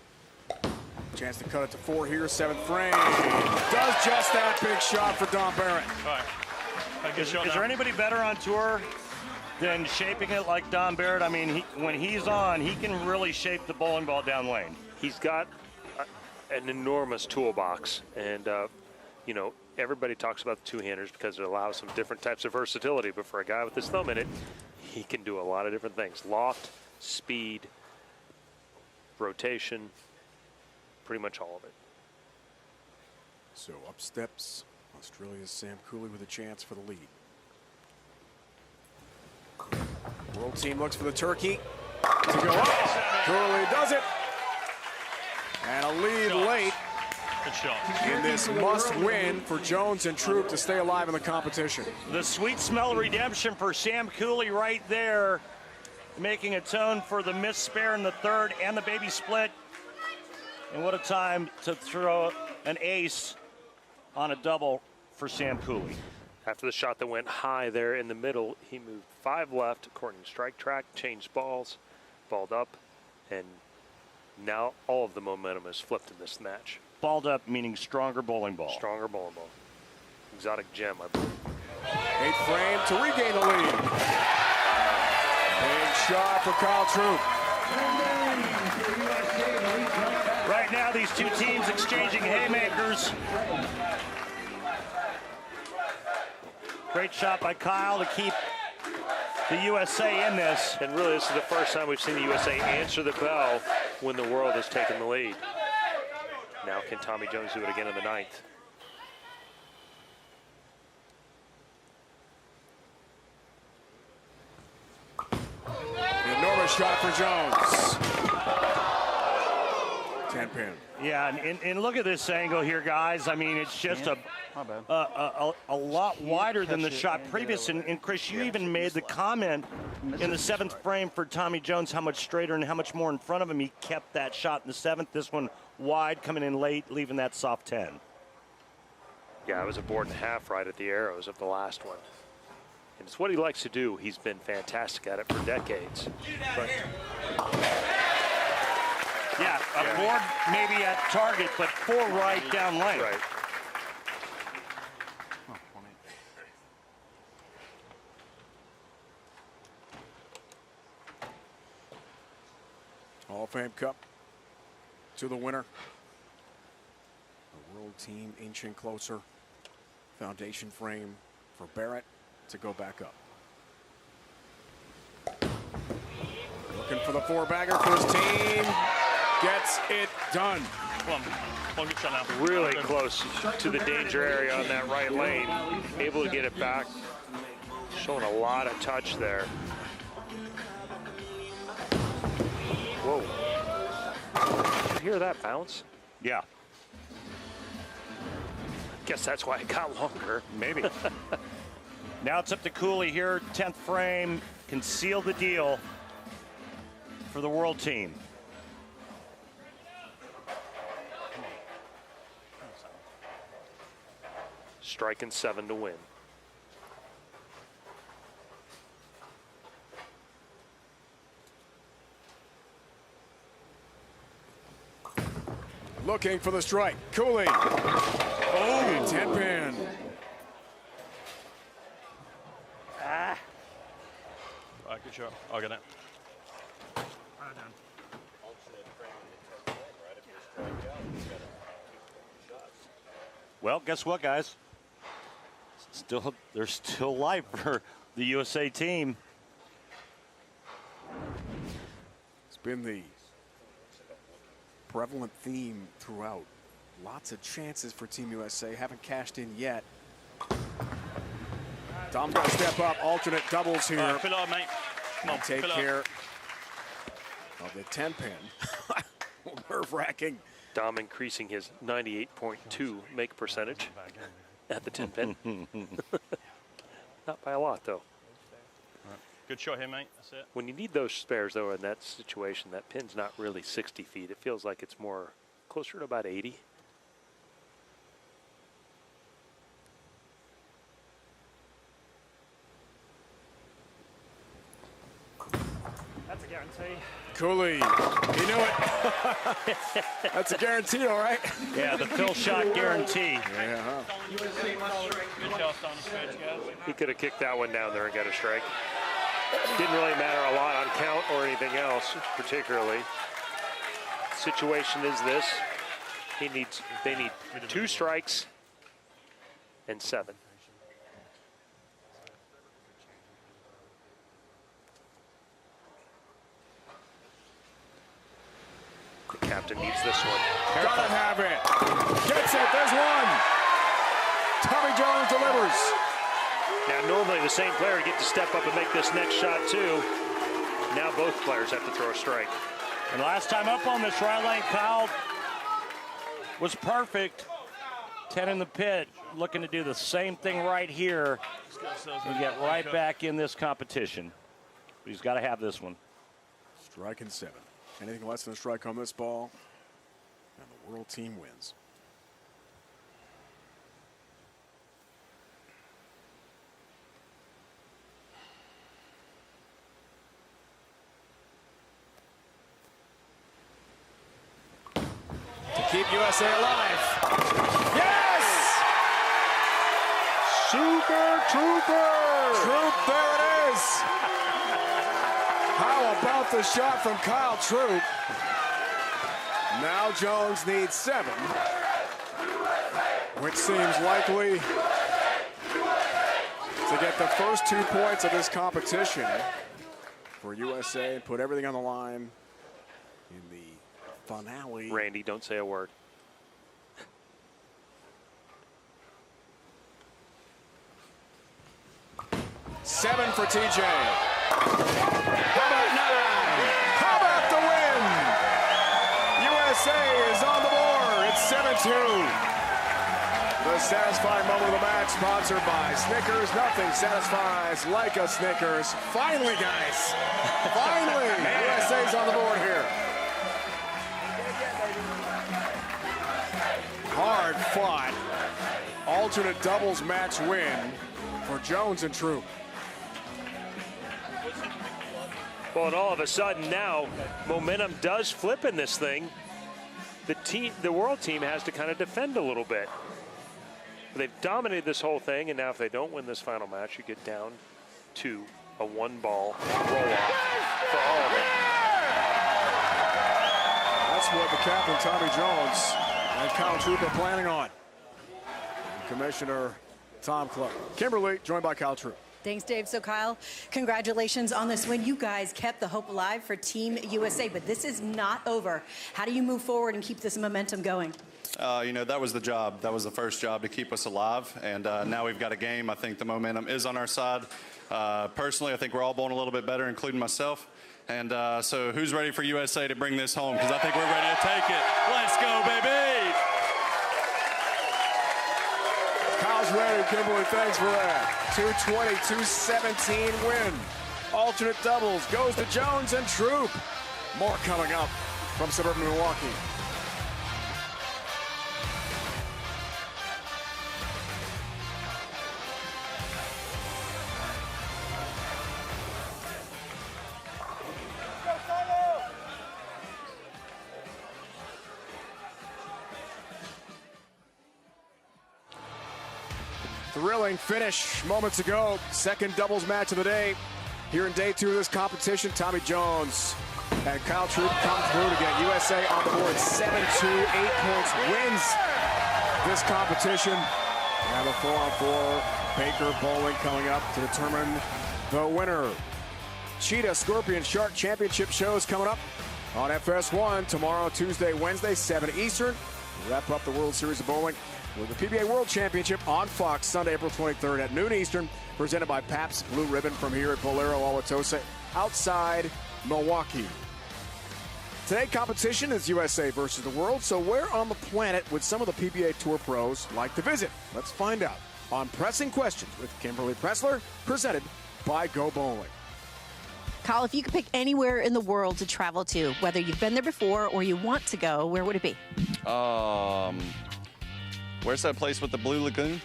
Chance to cut it to 4 here, 7th frame. Does just that, big shot for Don Barrett. All right. Is there anybody better on tour than shaping it like Don Barrett? I mean, when he's on, he can really shape the bowling ball down lane. He's got an enormous toolbox, and you know, everybody talks about the two-handers because it allows some different types of versatility, but for a guy with his thumb in it, he can do a lot of different things. Loft, speed, rotation, pretty much all of it. So up steps Australia's Sam Cooley with a chance for the lead. World team looks for the turkey to go up. Cooley does it. And a lead late. Good shot. In this must-win for Jones and Troop to stay alive in the competition. The sweet smell of redemption for Sam Cooley right there, making atone for the missed spare in the third and the baby split. And what a time to throw an ace on a double for Sam Cooley. After the shot that went high there in the middle, he moved 5 left according to strike track, changed balls, balled up, and now all of the momentum is flipped in this match. Balled up meaning stronger bowling ball. Stronger bowling ball. Exotic gem, I believe. 8th frame to regain the lead. Big shot for Kyle Troop. Right now, these two teams exchanging haymakers. Great shot by Kyle to keep the USA in this. And really, this is the first time we've seen the USA answer the bell when the world has taken the lead. Now can Tommy Jones do it again in the 9th? An enormous shot for Jones. 10-pin. Yeah, and look at this angle here, guys. I mean, it's just a lot wider than the shot previous. And Chris, you even made the comment in the 7th frame for Tommy Jones how much straighter and how much more in front of him he kept that shot in the 7th. This one wide, coming in late, leaving that soft 10. Yeah, it was a board and a half right at the arrows of the last one. And it's what he likes to do. He's been fantastic at it for decades. But yeah, a board maybe at target, but 4 right down lane. Right. Hall of Fame Cup to the winner. The world team inching closer. Foundation frame for Barrett to go back up. Looking for the 4-bagger for his team. Gets it done. Really close to the danger area on that right lane. Able to get it back. Showing a lot of touch there. Whoa. Did you hear that bounce? Yeah. Guess that's why it got longer. Maybe. Now it's up to Cooley here. 10th frame. Can seal the deal for the world team. Striking 7 to win. Looking for the strike. Cooley. Oh, 10-pin. Right, good shot. I'll get it. Well, guess what, guys? There's still life for the USA team. It's been the prevalent theme throughout. Lots of chances for Team USA. Haven't cashed in yet. Dom's got to step up. Alternate doubles here. Fill up, mate. Come on, take care of the 10-pin. Nerve-wracking. Dom increasing his 98.2 make percentage at the 10-pin. Not by a lot, though. Good shot here, mate. That's it. When you need those spares, though, in that situation, that pin's not really 60 feet. It feels like it's more closer to about 80. That's a guarantee. Cooley, he knew it. That's a guarantee, all right. Yeah, the fill shot guarantee. Yeah, huh? Good shot on the stretch, guys. He could have kicked that one down there and got a strike. Didn't really matter a lot on count or anything else, particularly. situation is this. They need 2 strikes and 7. The captain needs this one. Gotta have it. Gets it. There's one. Tommy Jones delivers. Now, normally the same player would get to step up and make this next shot, too. Now both players have to throw a strike. And last time up on this right lane, Kyle was perfect. 10 in the pit, looking to do the same thing right here and get right back in this competition. But he's got to have this one. Strike and 7. Anything less than a strike on this ball, and the world team wins. To keep USA alive. Yes! Super Trooper! Troop, there it is! How about the shot from Kyle Troop? Now Jones needs 7, which seems likely to get the first 2 points of this competition for USA and put everything on the line in the finale. Randy, don't say a word. Seven for TJ. How about 9? How about the win? USA is on the board. It's 7-2. The satisfying moment of the match, sponsored by Snickers. Nothing satisfies like a Snickers. Finally, guys. Finally, USA's on the board here. Hard fought. Alternate doubles match win for Jones and Troop. Well, and all of a sudden now, momentum does flip in this thing. The world team has to kind of defend a little bit. They've dominated this whole thing, and now if they don't win this final match, you get down to a 1-ball roll-off for all of it. That's what the captain, Tommy Jones, and Kyle Troop are planning on. Commissioner Tom Clark. Kimberly, joined by Kyle Troop. Thanks, Dave. So, Kyle, congratulations on this win. You guys kept the hope alive for Team USA, but this is not over. How do you move forward and keep this momentum going? You know, that was the job. That was the first job, to keep us alive. And now we've got a game. I think the momentum is on our side. Personally, I think we're all bowling a little bit better, including myself. And so who's ready for USA to bring this home? Because I think we're ready to take it. Let's go, baby! Kyle's ready, Kimberly. Thanks for that. 220-217 win. Alternate doubles goes to Jones and Troop. More coming up from suburban Milwaukee. Thrilling finish moments ago. Second doubles match of the day. Here in day 2 of this competition, Tommy Jones and Kyle Troop come through to get USA on the board. 7-2, 8 points, wins this competition. And the 4-on-4 Baker bowling coming up to determine the winner. Cheetah, Scorpion, Shark Championship shows coming up on FS1 tomorrow, Tuesday, Wednesday, 7 Eastern. We'll wrap up the World Series of Bowling with the PBA World Championship on Fox Sunday, April 23rd at noon Eastern, presented by Pabst Blue Ribbon from here at Bolero Wauwatosa, outside Milwaukee. Today, competition is USA versus the world, so where on the planet would some of the PBA Tour pros like to visit? Let's find out on Pressing Questions with Kimberly Pressler, presented by Go Bowling. Kyle, if you could pick anywhere in the world to travel to, whether you've been there before or you want to go, where would it be? Where's that place with the Blue Lagoon?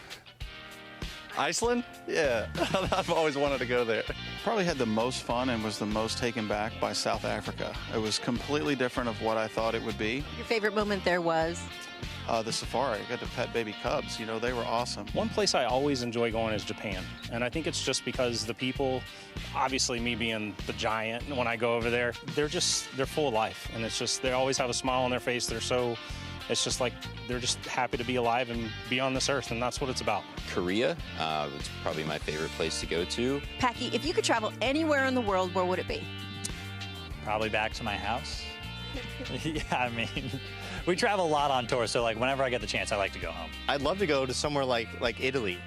Iceland? Yeah, I've always wanted to go there. Probably had the most fun and was the most taken back by South Africa. It was completely different of what I thought it would be. Your favorite moment there was? the safari. I got to pet baby cubs. You know, they were awesome. One place I always enjoy going is Japan. And I think it's just because the people, obviously me being the giant, when I go over there, they're full of life. And it's just, they always have a smile on their face. It's just like they're just happy to be alive and be on this earth, and that's what it's about. Korea, it's probably my favorite place to go to. Packy, if you could travel anywhere in the world, where would it be? Probably back to my house. Yeah, I mean, we travel a lot on tour, so like whenever I get the chance, I like to go home. I'd love to go to somewhere like Italy.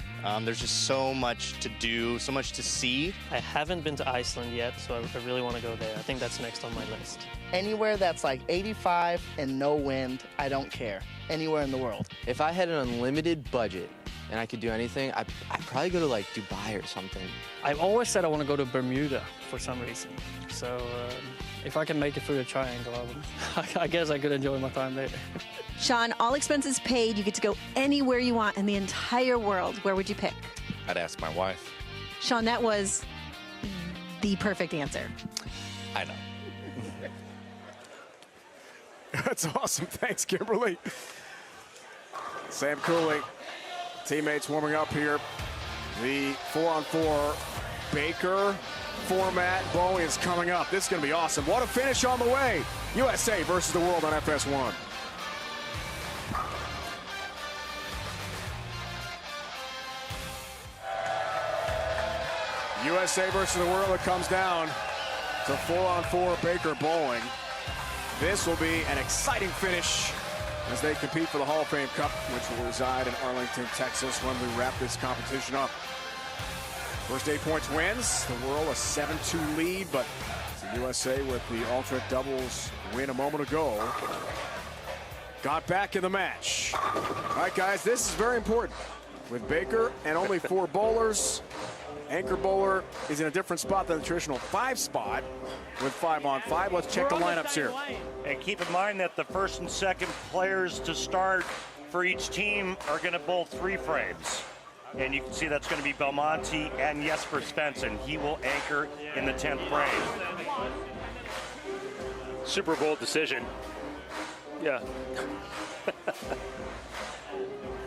There's just so much to do, so much to see. I haven't been to Iceland yet, so I really want to go there. I think that's next on my list. Anywhere that's like 85 and no wind, I don't care. Anywhere in the world. If I had an unlimited budget and I could do anything, I'd probably go to like Dubai or something. I've always said I want to go to Bermuda for some reason. So if I can make it through the triangle, I guess I could enjoy my time there. Sean, all expenses paid. You get to go anywhere you want in the entire world. Where would you pick? I'd ask my wife. Sean, that was the perfect answer. I know. That's awesome. Thanks, Kimberly. Sam Cooley, teammates warming up here. The 4-on-4 Baker format. Bowling is coming up. This is going to be awesome. What a finish on the way. USA versus the world on FS1. USA versus the world. It comes down to 4-on-4 Baker bowling. This will be an exciting finish as they compete for the Hall of Fame Cup, which will reside in Arlington, Texas, when we wrap this competition up. First 8 points wins. The world a 7-2 lead, but the USA with the alternate doubles win a moment ago got back in the match. All right, guys, this is very important. With Baker and only 4 bowlers, anchor bowler is in a different spot than the traditional 5 spot with 5-on-5. Let's check the lineups here. And keep in mind that the first and second players to start for each team are going to bowl 3 frames. And you can see that's going to be Belmonte and Jesper Svensson. He will anchor in the 10th frame. Super Bowl decision. Yeah.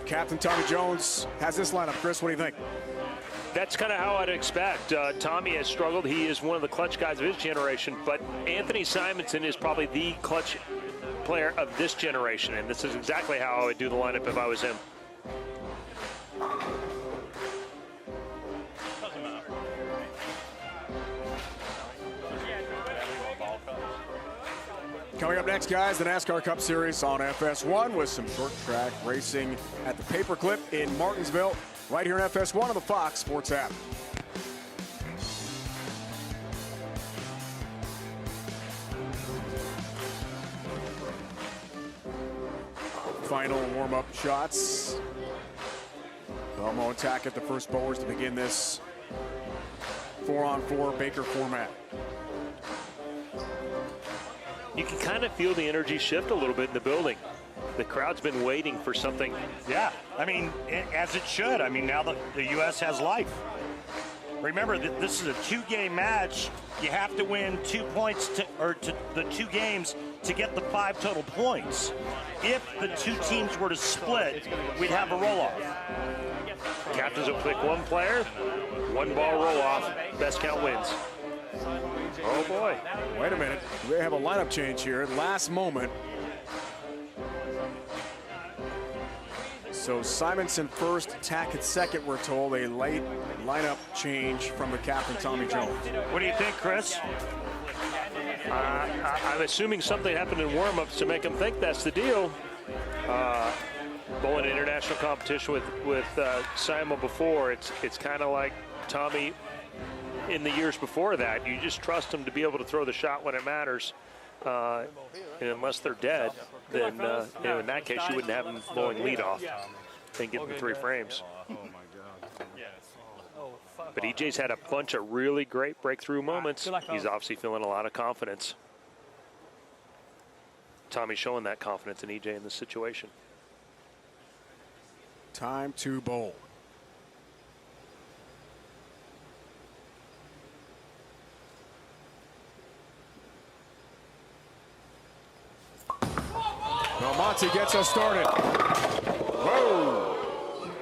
Captain Tommy Jones has this lineup. Chris, what do you think? That's kind of how I'd expect. Tommy has struggled. He is one of the clutch guys of his generation, but Anthony Simonson is probably the clutch player of this generation, and this is exactly how I would do the lineup if I was him. Coming up next, guys, the NASCAR Cup Series on FS1 with some short track racing at the Paperclip in Martinsville, right here in FS1 on the Fox Sports app. Final warm-up shots. Belmo attack at the first bowlers to begin this 4-on-4 Baker format. You can kind of feel the energy shift a little bit in the building. The crowd's been waiting for something. Yeah, I mean, as it should. I mean, now the U.S. has life. Remember that this is a 2-game match. You have to win 2 points to the 2 games to get the 5 total points. If the 2 teams were to split, we'd have a roll-off. Captains will pick 1 player, 1 ball roll-off. Best count wins. Oh boy. Wait a minute. We have a lineup change here. Last moment. So Simonson first, Tackett second, we're told. A late lineup change from the captain, Tommy Jones. What do you think, Chris? I'm assuming something happened in warm-ups to make them think that's the deal. Bowling international competition with Simon before, it's kind of like Tommy in the years before that. You just trust them to be able to throw the shot when it matters. And unless they're dead, then in that case, you wouldn't have them bowling leadoff and give them 3 frames. But EJ's had a bunch of really great breakthrough moments. He's obviously feeling a lot of confidence. Tommy's showing that confidence in EJ in this situation. Time to bowl. Belmonte gets us started. Whoa!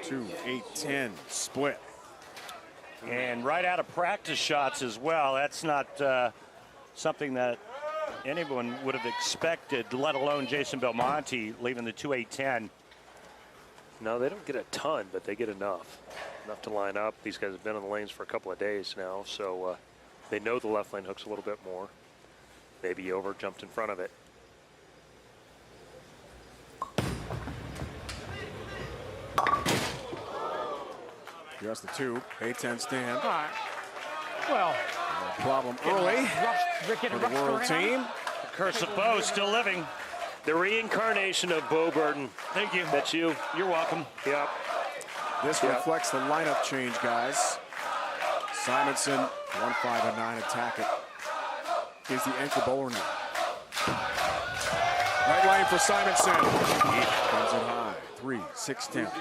2-8-10 split. And right out of practice shots as well. That's not something that anyone would have expected, let alone Jason Belmonte leaving the 2-8-10. No, they don't get a ton, but they get enough to line up. These guys have been on the lanes for a couple of days now, so they know the left lane hooks a little bit more. Maybe over jumped in front of it. Just the 2, 8-10 stand. All right. Well, no problem early for the world team. The curse of Bo still living. The reincarnation of Bo Burton. Thank you. That's you. You're welcome. Yep. This reflects the lineup change, guys. Simonson, 1-5-9 attack it. Is the anchor bowler now. Right lane for Simonson. Comes in high. 3-6-10.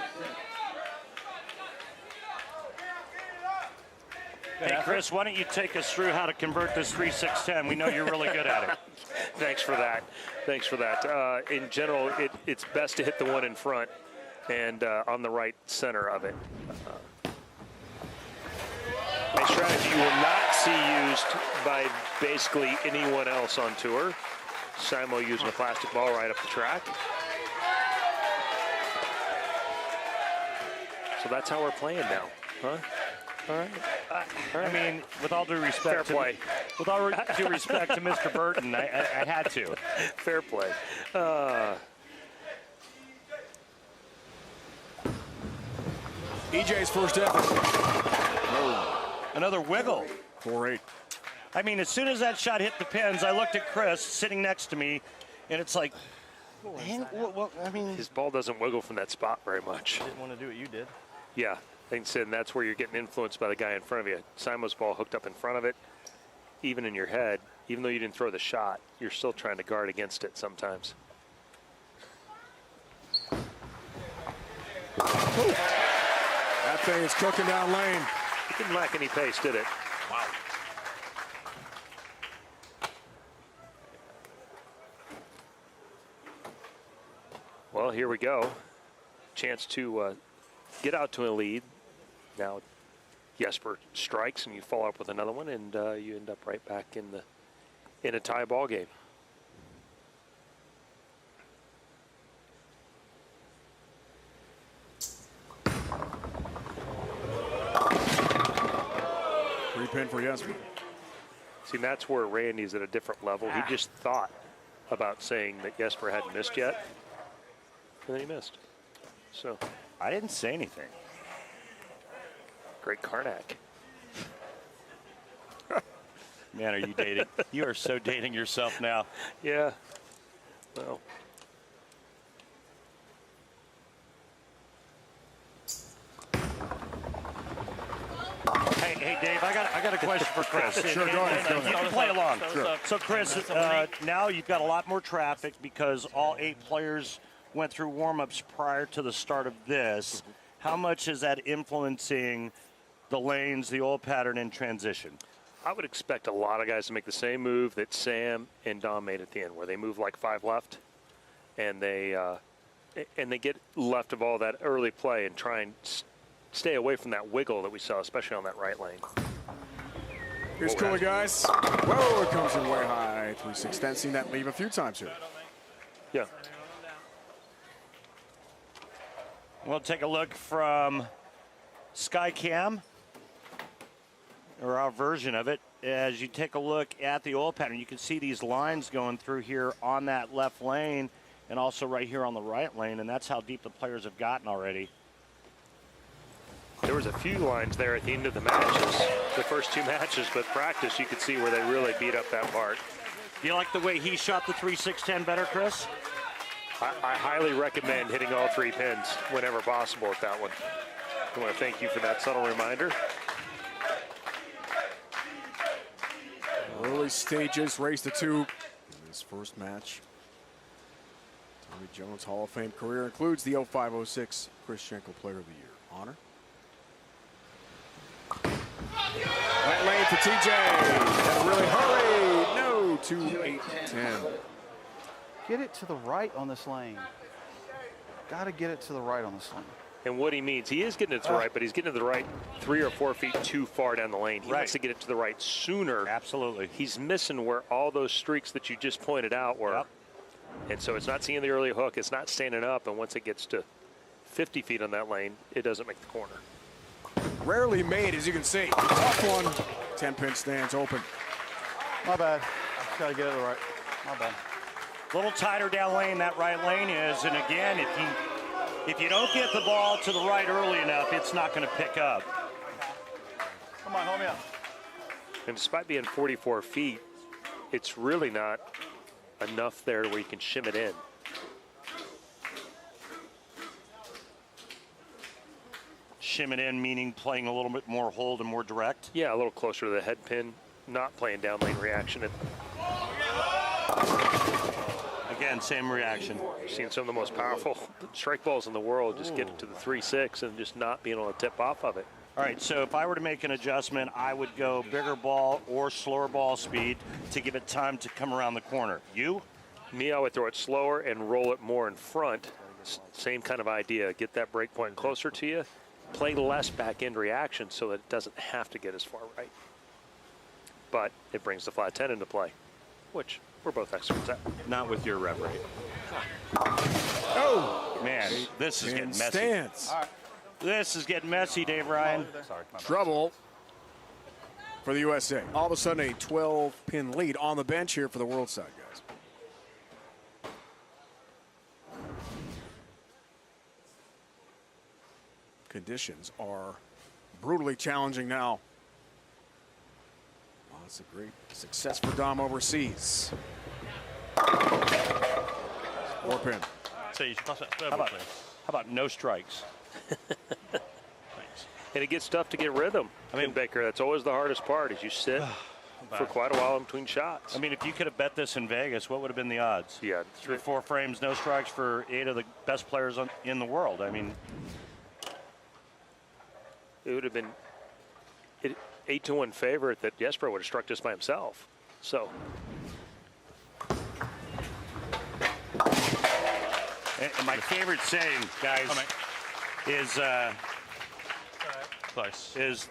Hey, Chris, why don't you take us through how to convert this 3-6-10? We know you're really good at it. Thanks for that. Thanks for that. In general, it's best to hit the one in front and on the right center of it. A strategy you will not see used by basically anyone else on tour. Simo using a plastic ball right up the track. So that's how we're playing now, huh? All right. I mean, with all due respect, Fair play. With all due respect to Mr. Burton, I had to. Fair play. EJ's first effort. Another wiggle. 4-8. I mean, as soon as that shot hit the pins, I looked at Chris sitting next to me, and it's like, I mean, his ball doesn't wiggle from that spot very much. Didn't want to do what you did. Yeah. And that's where you're getting influenced by the guy in front of you. Simo's ball hooked up in front of it, even in your head, even though you didn't throw the shot, you're still trying to guard against it sometimes. That thing is cooking down lane. It didn't lack any pace, did it? Wow. Well, here we go. Chance to get out to a lead. Now Jesper strikes and you follow up with another one, and you end up right back in a tie ball game. Pin for Jesper. See, that's where Randy's at a different level. He just thought about saying that Jesper hadn't missed yet, and then he missed. So I didn't say anything. Great Karnak. Man, are you dating? You are so dating yourself now. Yeah. Well. Hey, Dave, I got a question for Chris. Sure, go ahead. You can play along. Sure. So, Chris, now you've got a lot more traffic because all 8 players went through warm-ups prior to the start of this. How much is that influencing the lanes, the oil pattern, and transition? I would expect a lot of guys to make the same move that Sam and Dom made at the end, where they move like 5 left, and they get left of all that early play and try and stay away from that wiggle that we saw, especially on that right lane. Here's Cooley, guys. Whoa, it comes in way high. 3-6-10. Seen that leave a few times here. Yeah. We'll take a look from Skycam, or our version of it. As you take a look at the oil pattern, you can see these lines going through here on that left lane and also right here on the right lane, and that's how deep the players have gotten already. There was a few lines there at the end of the matches, the first 2 matches, but practice you could see where they really beat up that part. Do you like the way he shot the 3-6-10 better, Chris? I highly recommend hitting all 3 pins whenever possible at that one. I want to thank you for that subtle reminder. Early stages, race to 2 in this first match. Tommy Jones Hall of Fame career includes the 05-06 Chris Schenkel Player of the Year honor. Right lane for TJ. Gotta really hurry. No, 2-8-10. Get it to the right on this lane. Got to get it to the right on this lane. And what he means, he is getting it to the right, but he's getting it to the right 3 or 4 feet too far down the lane. He wants to get it to the right sooner. Absolutely. He's missing where all those streaks that you just pointed out were. And so it's not seeing the early hook. It's not standing up. And once it gets to 50 feet on that lane, it doesn't make the corner. Rarely made, as you can see. Tough one. 10-pin stands open. My bad. Just got to get it to the right. My bad. A little tighter down lane that right lane is. And again, if you don't get the ball to the right early enough, it's not going to pick up. Come on, hold me up. And despite being 44 feet, it's really not enough there where you can shim it in. Shim it in, meaning playing a little bit more hold and more direct? Yeah, a little closer to the head pin, not playing down lane reaction. Again, same reaction. You're seeing some of the most powerful strike balls in the world just get it to the 3-6 and just not being able to tip off of it. All right, so if I were to make an adjustment, I would go bigger ball or slower ball speed to give it time to come around the corner. You? Me, I would throw it slower and roll it more in front. Same kind of idea. Get that break point closer to you. Play less back end reaction so that it doesn't have to get as far right. But it brings the flat 10 into play, which we're both experts at. Not with your rep rate. Oh! Man, this is getting messy. Stance. All right. This is getting messy, Dave Ryan. Sorry. Trouble for the USA. All of a sudden, a 12-pin lead on the bench here for the world side, guys. Conditions are brutally challenging now. Well, that's a great success for Dom overseas. 4-pin. So you should pass that How about no strikes? And it gets tough to get rhythm. I mean, Baker, that's always the hardest part is you sit for quite a while in between shots. I mean, if you could have bet this in Vegas, what would have been the odds? Yeah. 3 or 4 frames, no strikes for 8 of the best players in the world. I mean, it would have been 8-1 favorite that Jesper would have struck just by himself. So. And my favorite saying, guys, is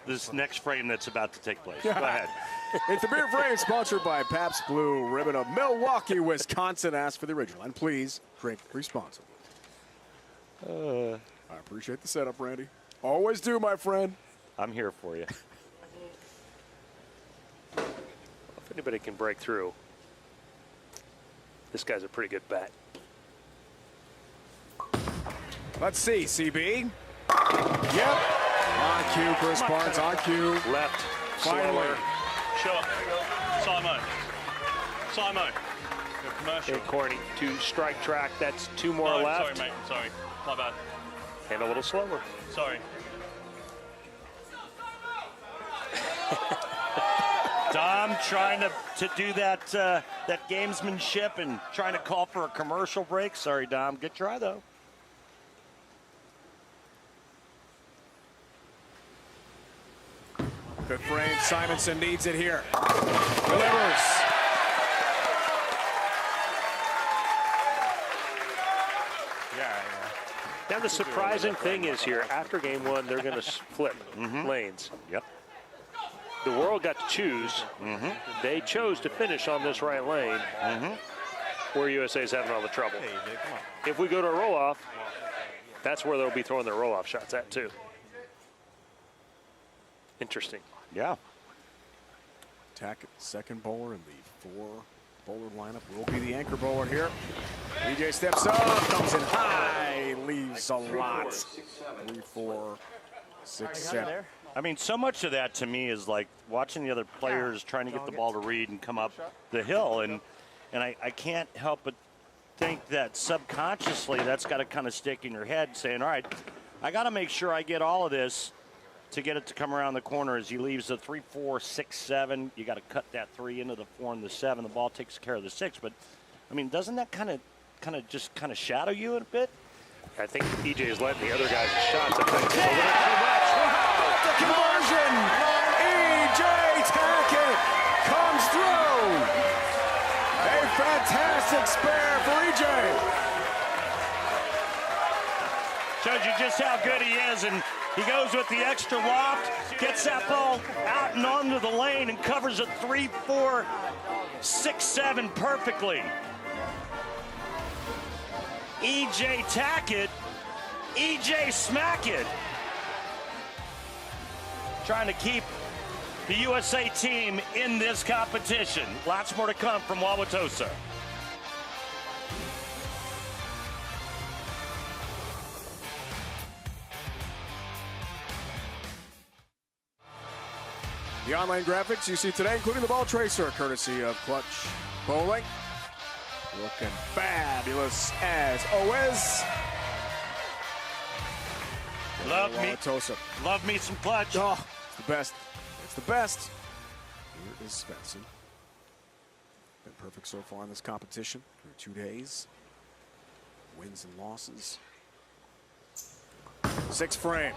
this next frame that's about to take place. Go ahead. It's the beer frame sponsored by Pabst Blue Ribbon of Milwaukee, Wisconsin. Ask for the original. And please drink responsibly. I appreciate the setup, Randy. Always do, my friend. I'm here for you. If anybody can break through, this guy's a pretty good bet. Let's see, CB. Yep. On cue, Chris Barnes, on cue. Left. Finally. Sure. Simon. Your commercial. Hey, Corny, to strike track. That's 2 more left. Sorry, mate. I'm sorry. My bad. And a little slower. Sorry. Dom trying to do that that gamesmanship and trying to call for a commercial break. Sorry, Dom. Good try, though. Good frame. Simonson needs it here. Delivers. Now the surprising thing is here, after game 1, they're going to flip lanes. Yep. The world got to choose. They chose to finish on this right lane, where USA is having all the trouble. If we go to a roll-off, that's where they'll be throwing their roll-off shots at, too. Interesting. Yeah. Attack second bowler in the 4-bowler lineup will be the anchor bowler here. EJ steps up, comes in high, leaves a lot. 3, 4, 6, 7. I mean, so much of that to me is like watching the other players trying to get the ball to read and come up the hill. And I can't help but think that subconsciously that's got to kind of stick in your head saying, all right, I got to make sure I get all of this to get it to come around the corner as he leaves the 3, 4, 6, 7. You got to cut that 3 into the 4 and the 7. The ball takes care of the 6. But, I mean, doesn't that kind of shadow you a bit? I think EJ is letting the other guys' shots. I think it's a little too much. Wow! The conversion! EJ Tackett comes through! A fantastic spare for EJ. Shows you just how good he is, and he goes with the extra loft, gets that ball out and onto the lane, and covers it 3, 4, 6, 7 perfectly. EJ tack it, EJ smack it. Trying to keep the USA team in this competition. Lots more to come from Wauwatosa. The online graphics you see today, including the ball tracer, courtesy of Clutch Bowling. Looking fabulous as always. Love me some Clutch. Oh, it's the best. It's the best. Here is Svensson. Been perfect so far in this competition through 2 days. Wins and losses. 6 frame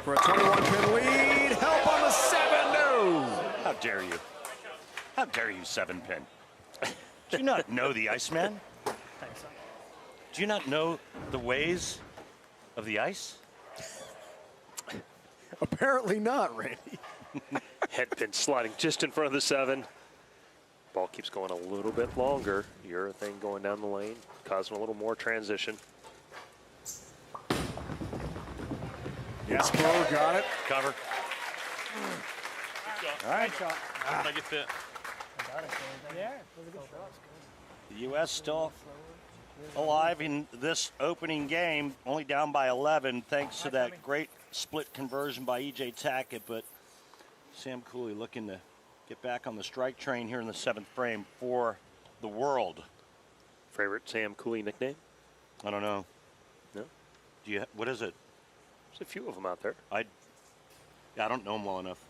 for a 21-pin lead. Help on the 7. No. How dare you? How dare you, 7-pin? Do you not know the Iceman? Do you not know the ways of the ice? Apparently not, Randy. Head pin sliding just in front of the 7. Ball keeps going a little bit longer. Urethane going down the lane, causing a little more transition. Yes, Bo got it. Cover. All right. How did I get fit? Yeah, it was a good shot. The U.S. still alive in this opening game, only down by 11 thanks to that great split conversion by E.J. Tackett, but Sam Cooley looking to get back on the strike train here in the 7th frame for the world. Favorite Sam Cooley nickname? I don't know. No? Do you? What is it? There's a few of them out there. I don't know him well enough.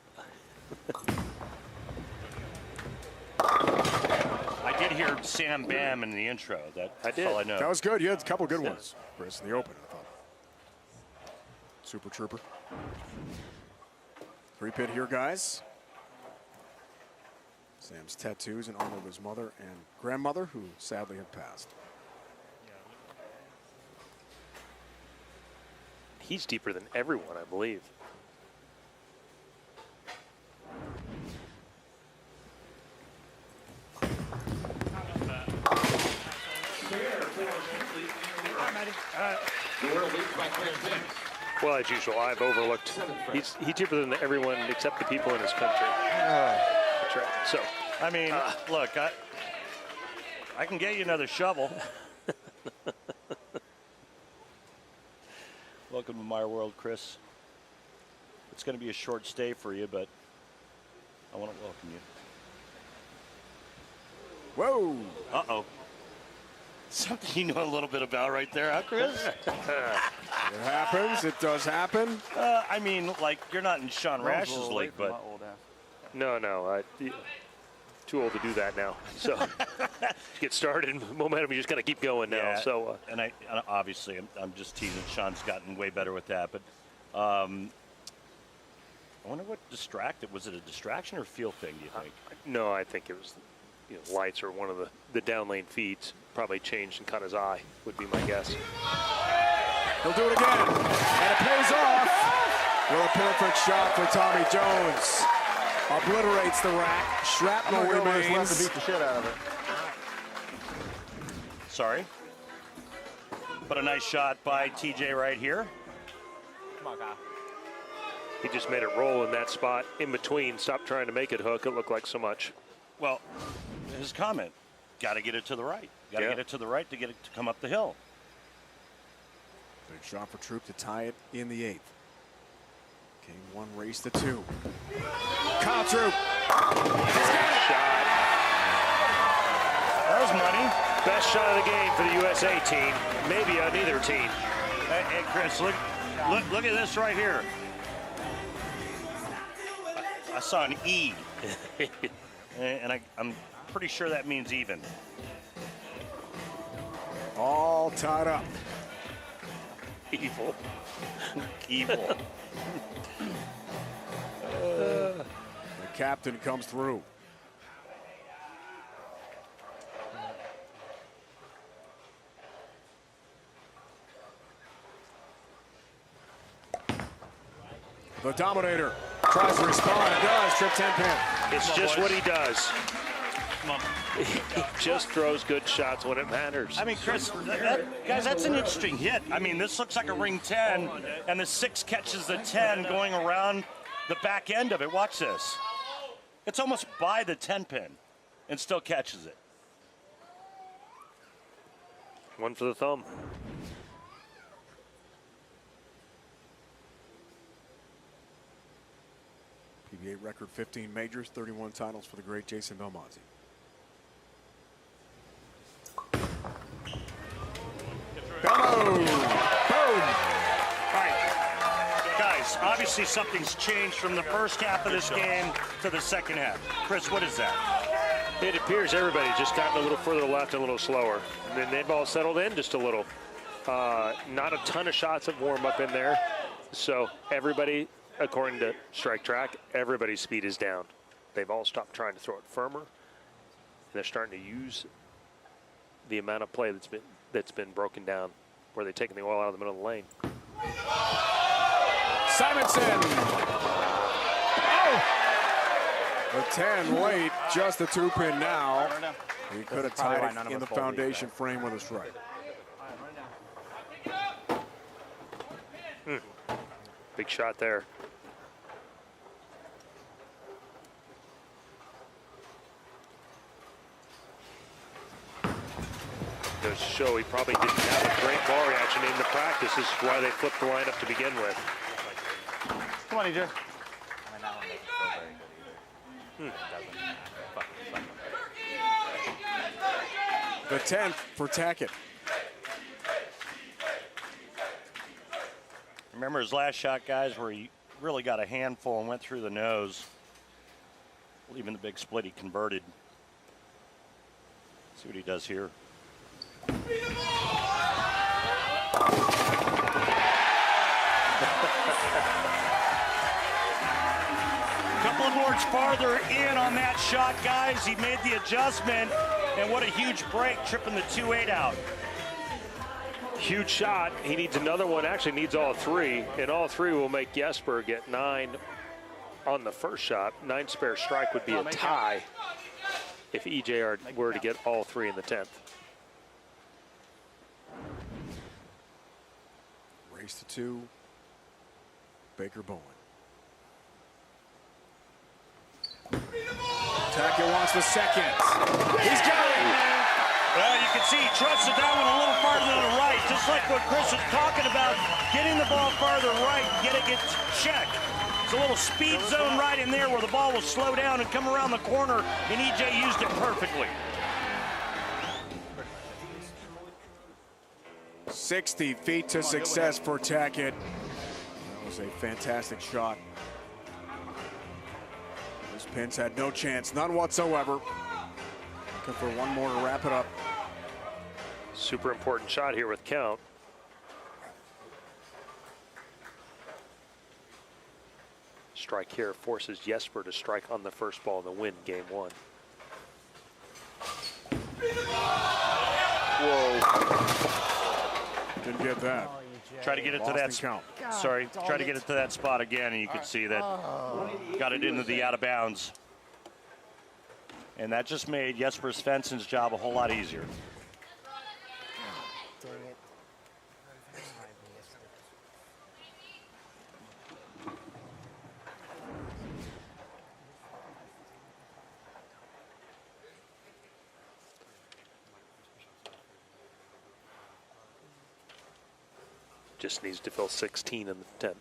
I did hear Sam Bam in the intro. That's all I know. That was good. You had a couple good ones, Chris, in the open, I thought. Super Trooper. 3-pit here, guys. Sam's tattoos in honor of his mother and grandmother, who sadly have passed. He's deeper than everyone, I believe. Well, as usual, I've overlooked. He's deeper than everyone except the people in his country. That's right. So, I mean, look, I can get you another shovel. Welcome to my world, Chris. It's going to be a short stay for you, but I want to welcome you. Whoa! Uh-oh. Something you know a little bit about right there, huh, Chris? It happens. It does happen. I mean, like, you're not in Sean Rash's league, but... No. Too old to do that now. So, get started. Momentum, you just got to keep going now. Yeah, So, and obviously, I'm just teasing. Sean's gotten way better with that, but I wonder what distracted. Was it a distraction or feel thing, do you think? no, I think it was, lights or one of the down lane feeds probably changed and caught his eye, would be my guess. He'll do it again, and it pays off. Well, a perfect shot for Tommy Jones. Obliterates the rack. Shrapnel remains. To beat the shit out of it. Sorry. But a nice shot by TJ right here. Come on, Kyle. He just made it roll in that spot in between. Stop trying to make it hook. It looked like so much. Well, his comment, got to get it to the right. Got to get it to the right to get it to come up the hill. Big shot for Troop to tie it in the 8th. Game 1 race to 2. Kyle Troop. Shot. That was money. Best shot of the game for the USA team. Maybe on either team. Hey, Chris, look at this right here. I saw an E. And I'm pretty sure that means even. All tied up. Evil. Evil. The captain comes through. The Dominator tries to respond. It does. Trip 10 pin. It's just what he does. He just throws good shots when it matters. I mean, Chris, guys, that's an interesting hit. I mean, this looks like a ring 10, and the 6 catches the 10 going around the back end of it. Watch this. It's almost by the 10 pin and still catches it. One for the thumb. PBA record 15 majors, 31 titles for the great Jason Belmonte. Boom! All right, guys, obviously something's changed from the first half of this game to the second half. Chris, what is that? It appears everybody just gotten a little further left and a little slower. And then they've all settled in just a little. Not a ton of shots of warm up in there. So everybody, according to Strike Track, everybody's speed is down. They've all stopped trying to throw it firmer. And they're starting to use the amount of play that's been broken down, where they're taking the oil out of the middle of the lane. Simonson! Oh! The 10 late, just the 2 pin now. He could have tied it in the foundation frame with a strike. Big shot there. Goes to show he probably didn't have a great ball reaction in the practice. This is why they flipped the lineup to begin with. Come on, EJ. The 10th for Tackett. Remember his last shot, guys, where he really got a handful and went through the nose. Even the big split he converted. See what he does here. A couple of boards farther in on that shot, guys. He made the adjustment, and what a huge break, tripping the 2-8 out. Huge shot. He needs another one. Actually needs all 3, and all 3 will make Jesper get 9 on the first shot. 9 spare strike would be a tie if EJ were to get all 3 in the 10th. Race to 2. Baker Bowen. Tackett wants the second. He's got it. Well, you can see he trusted that one a little farther to the right, just like what Chris was talking about, getting the ball farther right, get checked. It's a little speed zone right in there where the ball will slow down and come around the corner, and EJ used it perfectly. 60 feet to success for Tackett. That was a fantastic shot. Those pins had no chance, none whatsoever. Looking for one more to wrap it up. Super important shot here with count. Strike here forces Jesper to strike on the first ball and win game 1. Whoa. Didn't get that. Try to get it to that count. Sorry, try to get it to that spot again, and you can see that got it into the out of bounds. And that just made Jesper Svensson's job a whole lot easier. Dang it. Just needs to fill 16 in the 10th.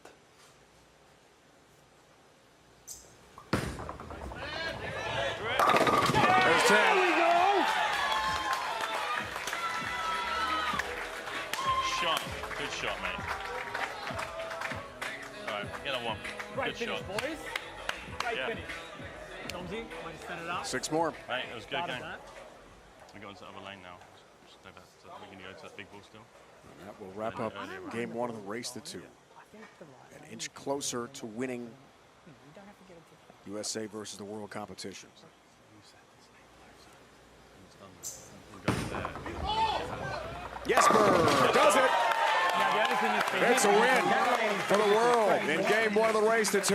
There's 10. There we go. Shot. Good shot, mate. All right, get on one. Right Good finish, shot. boys. Right Yeah. finish. Tomsy, want to set it up? 6 more. Right, it was a good Started game. that. We got into the other lane now. Just go back to, we can go to that big ball still. And that will wrap up game 1 of the race to 2. An inch closer to winning USA versus the world competition. We'll go there. Jesper does it. Now the other thing is It's a win for the world in game 1 of the race to 2.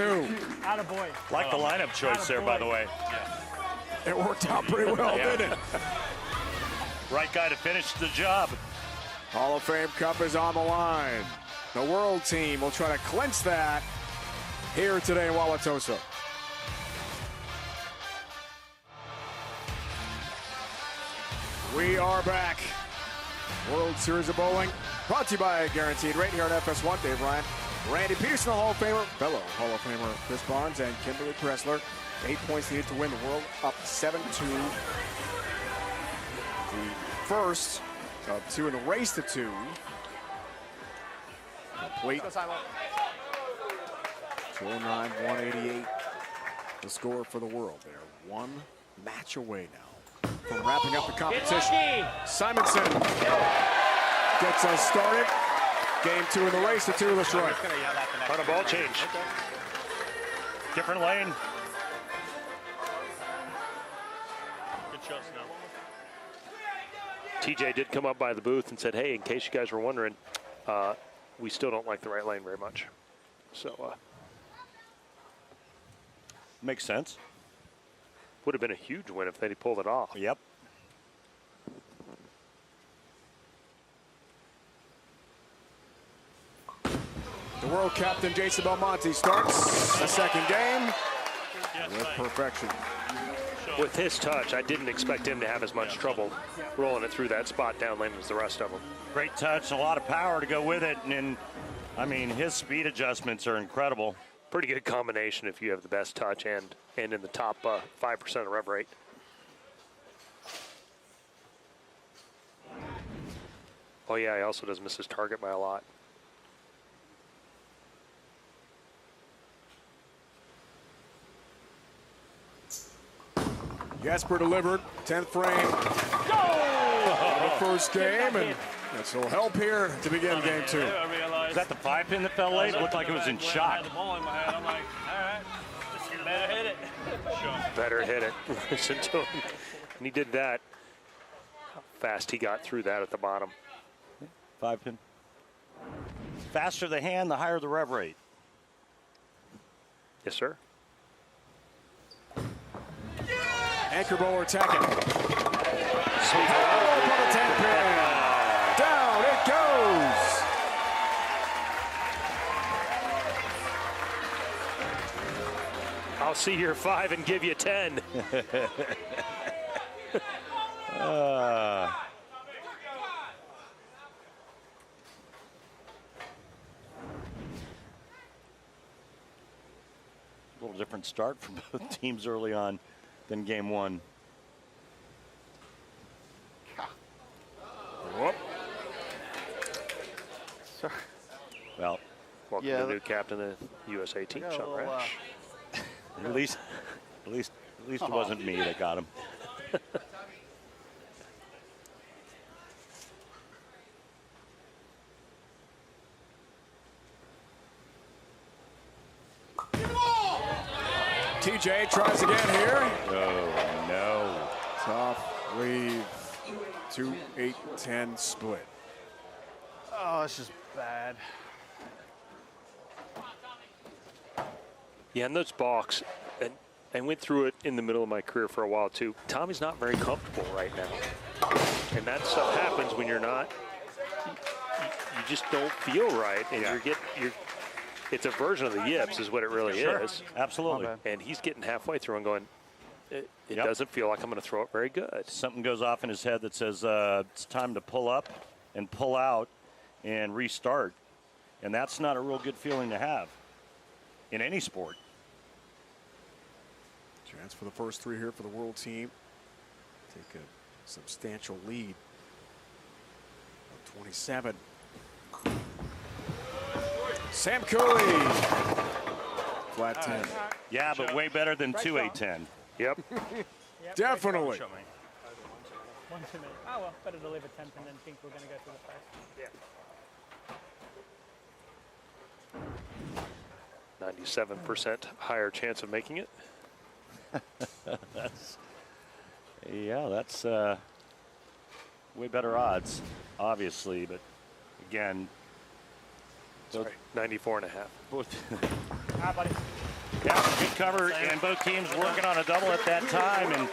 Attaboy. Like the lineup choice there, by the way. It worked out pretty well, Yeah. didn't it? Right guy to finish the job. Hall of Fame Cup is on the line. The world team will try to clinch that here today in Wauwatosa. We are back. World Series of Bowling, brought to you by Guaranteed Rate here on FS1. Dave Ryan, Randy Pedersen, the Hall of Famer, fellow Hall of Famer Chris Barnes, and Kimberly Pressler. 8 points needed to win the world, up 7-2. The first of 2 in the race to 2. Complete. 209-188. The score for the world. They're 1 match away now from wrapping up the competition. Simonson gets us started. Game 2 in the race to 2. Let's try. On a ball change. Different lane. Good shots now. TJ did come up by the booth and said, hey, in case you guys were wondering, we still don't like the right lane very much. So, makes sense. Would have been a huge win if they'd pulled it off. Yep. The world captain, Jason Belmonte, starts the second game with perfection. With his touch, I didn't expect him to have as much trouble rolling it through that spot down lane as the rest of them. Great touch, a lot of power to go with it. And I mean, his speed adjustments are incredible. Pretty good combination if you have the best touch and in the top 5% of rev rate. Oh yeah, he also does miss his target by a lot. Jesper delivered, 10th frame. The first game, and this will help here to begin game 2. Is that the 5-pin that fell late? It looked like it was in shot. Better hit it. Better hit it. Listen to him. And he did that. How fast he got through that at the bottom. 5-pin. Faster the hand, the higher the rev rate. Yes, sir. Anchor bowler attacking. Sweet. Oh, for the 10-pin. Down it goes. I'll see your 5 and give you 10. A little different start for both teams early on than game 1. Whoop. Sorry. Well, welcome to the new captain of the USA team, Sean Rash. At least it wasn't me that got him. TJ tries again here. Oh, no. Tough lead. 2-8-10 split. Oh, it's just bad. Yeah, and those balks, and I went through it in the middle of my career for a while too. Tommy's not very comfortable right now. And that stuff happens when you're not, you just don't feel right. And it's a version of the yips is what it really is. Absolutely. And he's getting halfway through and going, it doesn't feel like I'm going to throw it very good. Something goes off in his head that says it's time to pull up and pull out and restart. And that's not a real good feeling to have in any sport. Chance for the first 3 here for the world team. Take a substantial lead of 27. Sam Cooley. Flat 10. Yeah, but way better than 2-8-10. Yep. Definitely. One too many. Oh, well, better to leave a 10 and then think we're going to go through the first. Yeah. 97% higher chance of making it. That's way better odds, obviously. But again, Sorry, 94 and a half. Hi, buddy. Yeah, good cover, and both teams working on a double at that time. And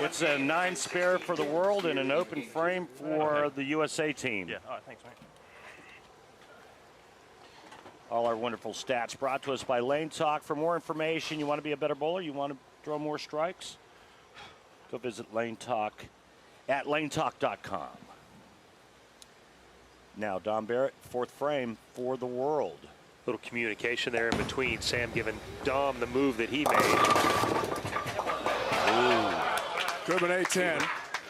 it's a 9 spare for the world and an open frame for the USA team. Yeah, all right, thanks, mate. All our wonderful stats brought to us by Lane Talk. For more information, you want to be a better bowler, you want to throw more strikes, go visit Lane Talk at lanetalk.com. Now, Don Barrett, 4th frame for the world. Little communication there in between. Sam giving Dom the move that he made. Could have been 8-10.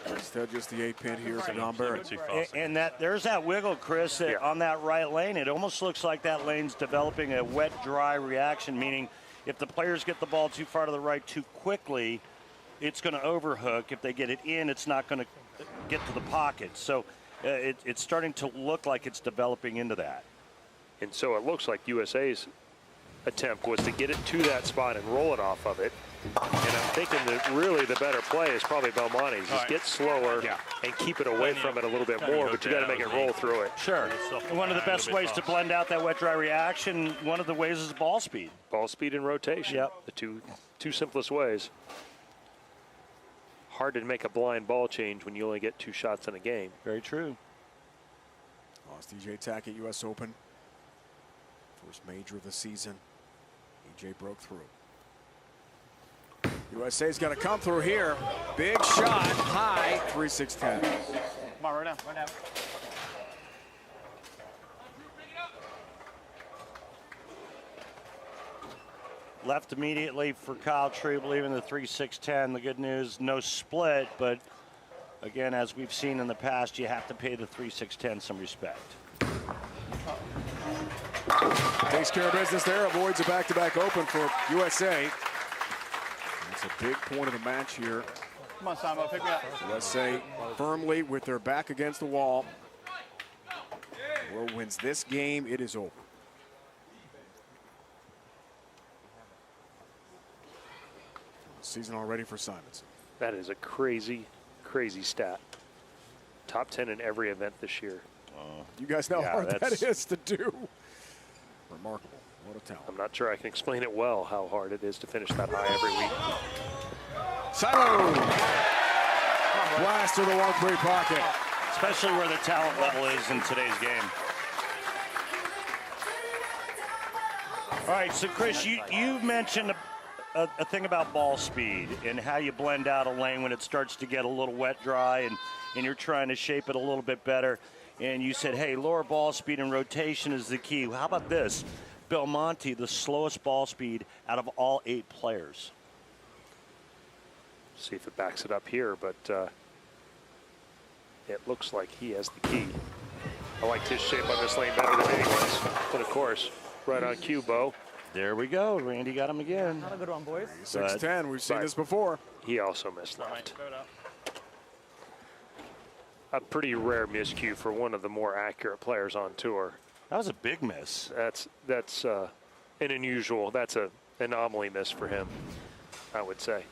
Instead, just the 8-pin here for Don Barrett. And there's that wiggle, Chris, on that right lane. It almost looks like that lane's developing a wet-dry reaction, meaning if the players get the ball too far to the right too quickly, it's going to overhook. If they get it in, it's not going to get to the pocket. So it's starting to look like it's developing into that. And so it looks like USA's attempt was to get it to that spot and roll it off of it. And I'm thinking that really the better play is probably Belmonte's. Just get slower and keep it away from it a little bit more, but you got to make it roll through it. Sure. One of the best ways to blend out that wet-dry reaction, one of the ways is ball speed. Ball speed and rotation. Yep. The two simplest ways. Hard to make a blind ball change when you only get 2 shots in a game. Very true. Lost EJ Tackett, U.S. Open. First major of the season. EJ broke through. USA's got to come through here. Big shot, high, 3-6-10. Come on, right down, right down. Left immediately for Kyle True, leaving the 3-6-10. The good news, no split, but again, as we've seen in the past, you have to pay the 3-6-10 some respect. Takes care of business there, avoids a back-to-back open for USA. That's a big point of the match here. Come on, Sambo, pick me up. USA firmly with their back against the wall. The world wins this game, it is over. Season already for Simonson. That is a crazy, crazy stat. Top 10 in every event this year. You guys know how hard that is to do. Remarkable. What a talent. I'm not sure I can explain it well how hard it is to finish that high every week. Simon! Blast to the 1-3 pocket. Especially where the talent level is in today's game. All right, so Chris, you mentioned a thing about ball speed and how you blend out a lane when it starts to get a little wet dry and you're trying to shape it a little bit better. And you said, hey, lower ball speed and rotation is the key. How about this? Belmonte, the slowest ball speed out of all 8 players. See if it backs it up here, but it looks like he has the key. I liked his shape on this lane better than anyone's. But of course, right on cue, Bo. There we go. Randy got him again. Not a good one, boys. 6-10. We've seen this before. He also missed left. A pretty rare miscue for one of the more accurate players on tour. That was a big miss. That's an unusual. That's an anomaly miss for him, I would say.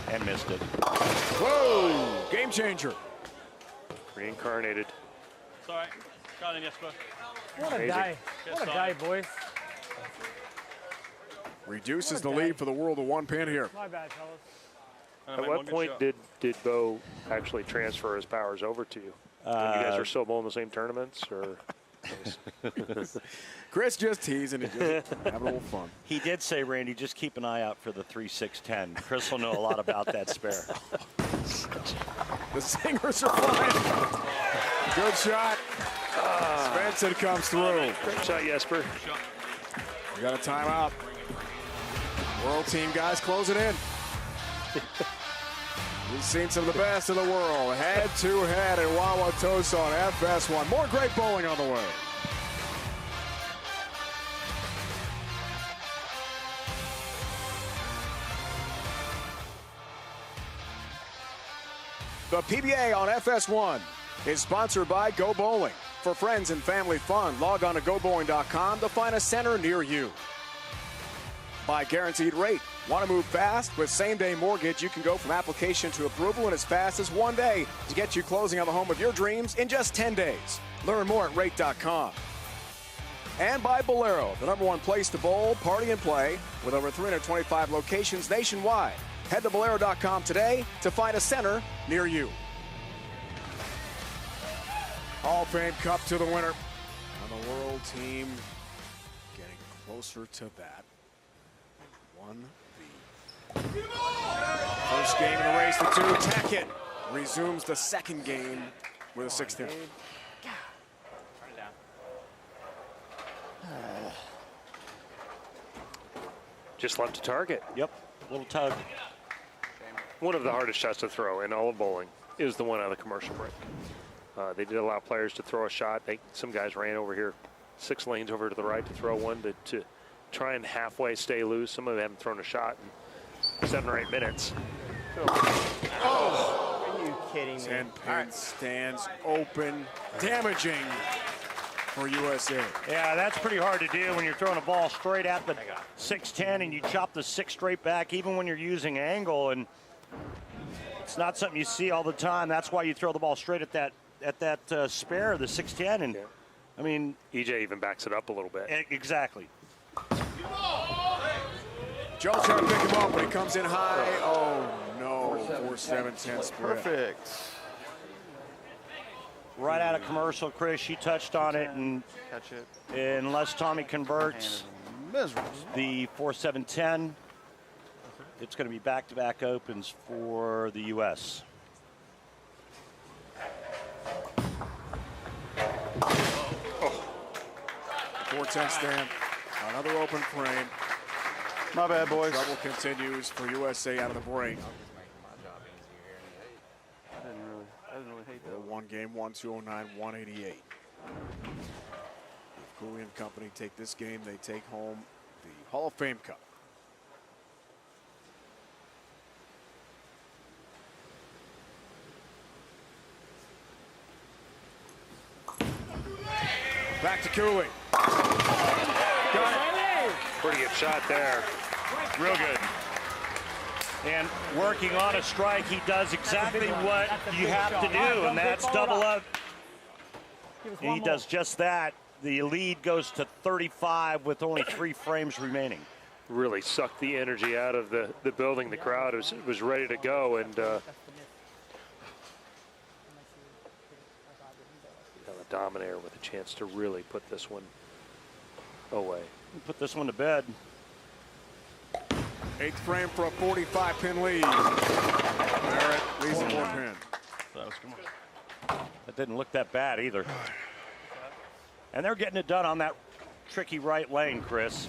And missed it. Whoa! Game changer. Reincarnated. It's all right. Got in, Jesper. What a guy. What a guy, boys. Reduces the lead for the world to 1 pin here. My bad, fellas. At what point did Bo actually transfer his powers over to you? When you guys are still bowling the same tournaments, or? Chris just teasing and just having a little fun. He did say, Randy, just keep an eye out for the 3-6-10. Chris will know a lot about that spare. The singers are flying. Good shot. Svensson comes through. Great shot, Jesper. We got a timeout. World team guys close it in. We've seen some of the best in the world head-to-head in Wauwatosa on FS1. More great bowling on the way. The PBA on FS1 is sponsored by Go Bowling. For friends and family fun, log on to GoBowling.com to find a center near you. By Guaranteed Rate. Want to move fast? With same-day mortgage, you can go from application to approval in as fast as 1 day to get you closing on the home of your dreams in just 10 days. Learn more at rate.com. And by Bolero, the #1 place to bowl, party, and play with over 325 locations nationwide. Head to Bolero.com today to find a center near you. Hall of Fame Cup to the winner. And the world team getting closer to that. Won the first game in the race to 2. Tackett resumes the second game with a 6th hit. Just left to target. Yep, little tug. One of the hardest shots to throw in all of bowling is the one out of the commercial break. They did allow players to throw a shot. Some guys ran over here 6 lanes over to the right to throw one to try and halfway stay loose. Some of them haven't thrown a shot in 7 or 8 minutes. Oh! Are you kidding me? 10 pin stands open, damaging for USA. Yeah, that's pretty hard to do when you're throwing a ball straight at the 610 and you chop the 6 straight back, even when you're using angle, and it's not something you see all the time. That's why you throw the ball straight at that spare, the 610, and I mean, EJ even backs it up a little bit. Exactly. Joe's trying to pick him up, but he comes in high. Oh no, 4-7-10 spread. Perfect. Right out of commercial, Chris, she touched on it, and catch it. Unless Tommy converts the 4-7-10, it's going to be back-to-back opens for the U.S. Oh. 4-10 stand, another open frame. My bad, boys. Trouble continues for USA out of the break. I didn't really hate that. 1 game, 1-209, 188. If Cooley and company take this game, they take home the Hall of Fame Cup. Back to Cooley. Pretty good shot there. Real good. And working on a strike, he does exactly what you have to do, and that's double up. And he does just that. The lead goes to 35 with only 3 frames remaining. Really sucked the energy out of the building. The crowd was ready to go, and a Dominator with a chance to really put this one away. Put this one to bed. 8th frame for a 45-pin lead. Barrett leads the 4-pin. That didn't look that bad either. And they're getting it done on that tricky right lane, Chris.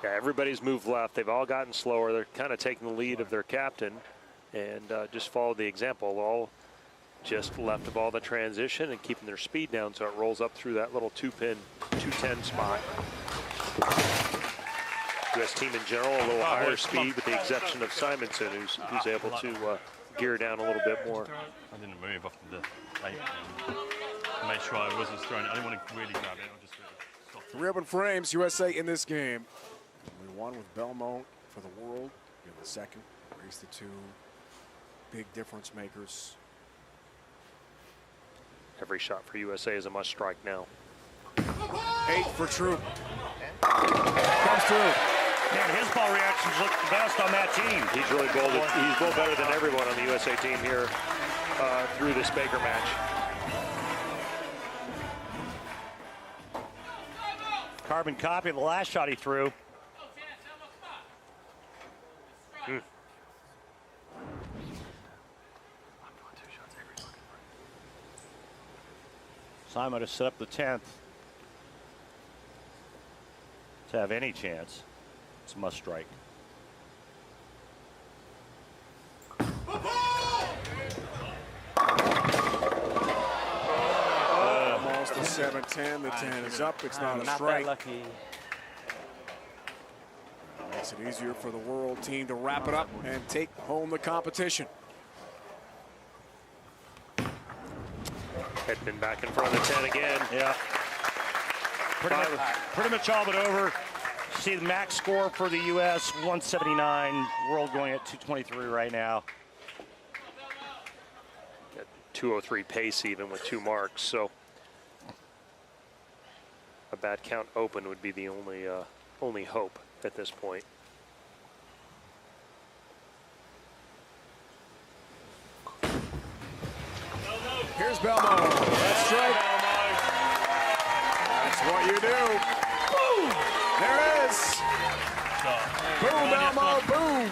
Yeah, everybody's moved left. They've all gotten slower. They're kind of taking the lead of their captain and just followed the example. All just left of all the transition and keeping their speed down so it rolls up through that little 2-pin, 210 spot. U.S. team in general, a little higher speed with the exception of Simonson, who's able to gear down a little bit more. I didn't move off the 8 and made sure I wasn't throwing it. I didn't want to really grab it. I just really stopped. 3 open frames, USA in this game. We won with Belmont for the world. In the second, race to 2. Big difference makers. Every shot for USA is a must strike now. 8 for Troop. Comes through. Man, his ball reactions look the best on that team. He's really bowled it. He's bowled better than everyone on the USA team here through this Baker match. Carbon copy of the last shot he threw. Simon to set up the 10th. To have any chance, it's a must strike. Almost a 7-10. The 10 is up. It's not a strike. Lucky. Makes it easier for the world team to wrap it up and take home the competition. Edmund back in front of the 10 again. Yeah. Pretty much all but over. See the max score for the U.S. 179. World going at 223 right now. Got 203 pace even with 2 marks. So a bad count open would be the only hope at this point. Here's Belmo. That's strike. That's what you do. Boom! There it is. Boom, Belmo, boom.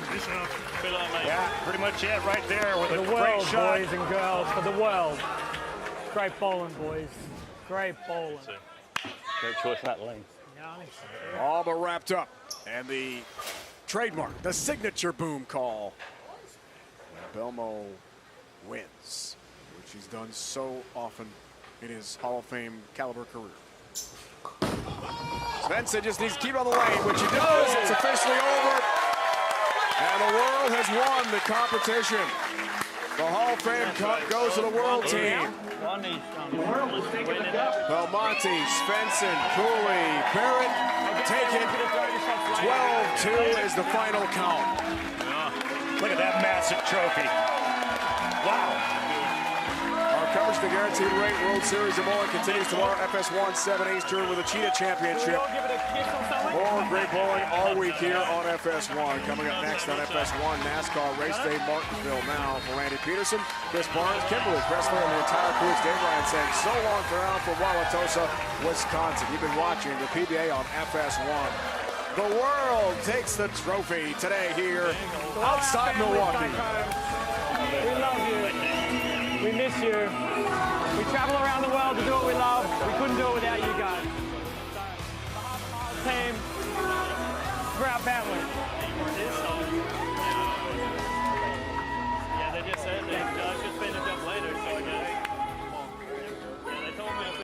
Yeah, pretty much it right there with For a the great world, shot. boys and girls, for the world. Great bowling, boys. Great bowling. Great choice in that lane. All but wrapped up. And the trademark, the signature boom call. Belmo wins, which he's done so often in his Hall of Fame caliber career. Svensson just needs to keep on the lane, which he does. It's officially over. And the world has won the competition. The Hall of Fame Cup goes to the world team. Belmonte, Svensson, Cooley, Barrett, take it. 12-2 is the final count. Look at that massive trophy. Wow. Our coverage of the Guaranteed Rate World Series of Bowling continues tomorrow. FS1 7/8 tour with the Cheetah Championship. More great bowling all week here on FS1. Coming up next on FS1, NASCAR Race Day Martinsville. Now for Randy Pedersen, Chris Barnes, Kimberly, Pressler, and the entire crew. It's Dave Ryan saying so long for now from Wauwatosa, Wisconsin. You've been watching the PBA on FS1. The world takes the trophy today here outside Milwaukee. We love you. We miss you. We travel around the world to do what we love. We couldn't do it without you guys. Team, we're our family.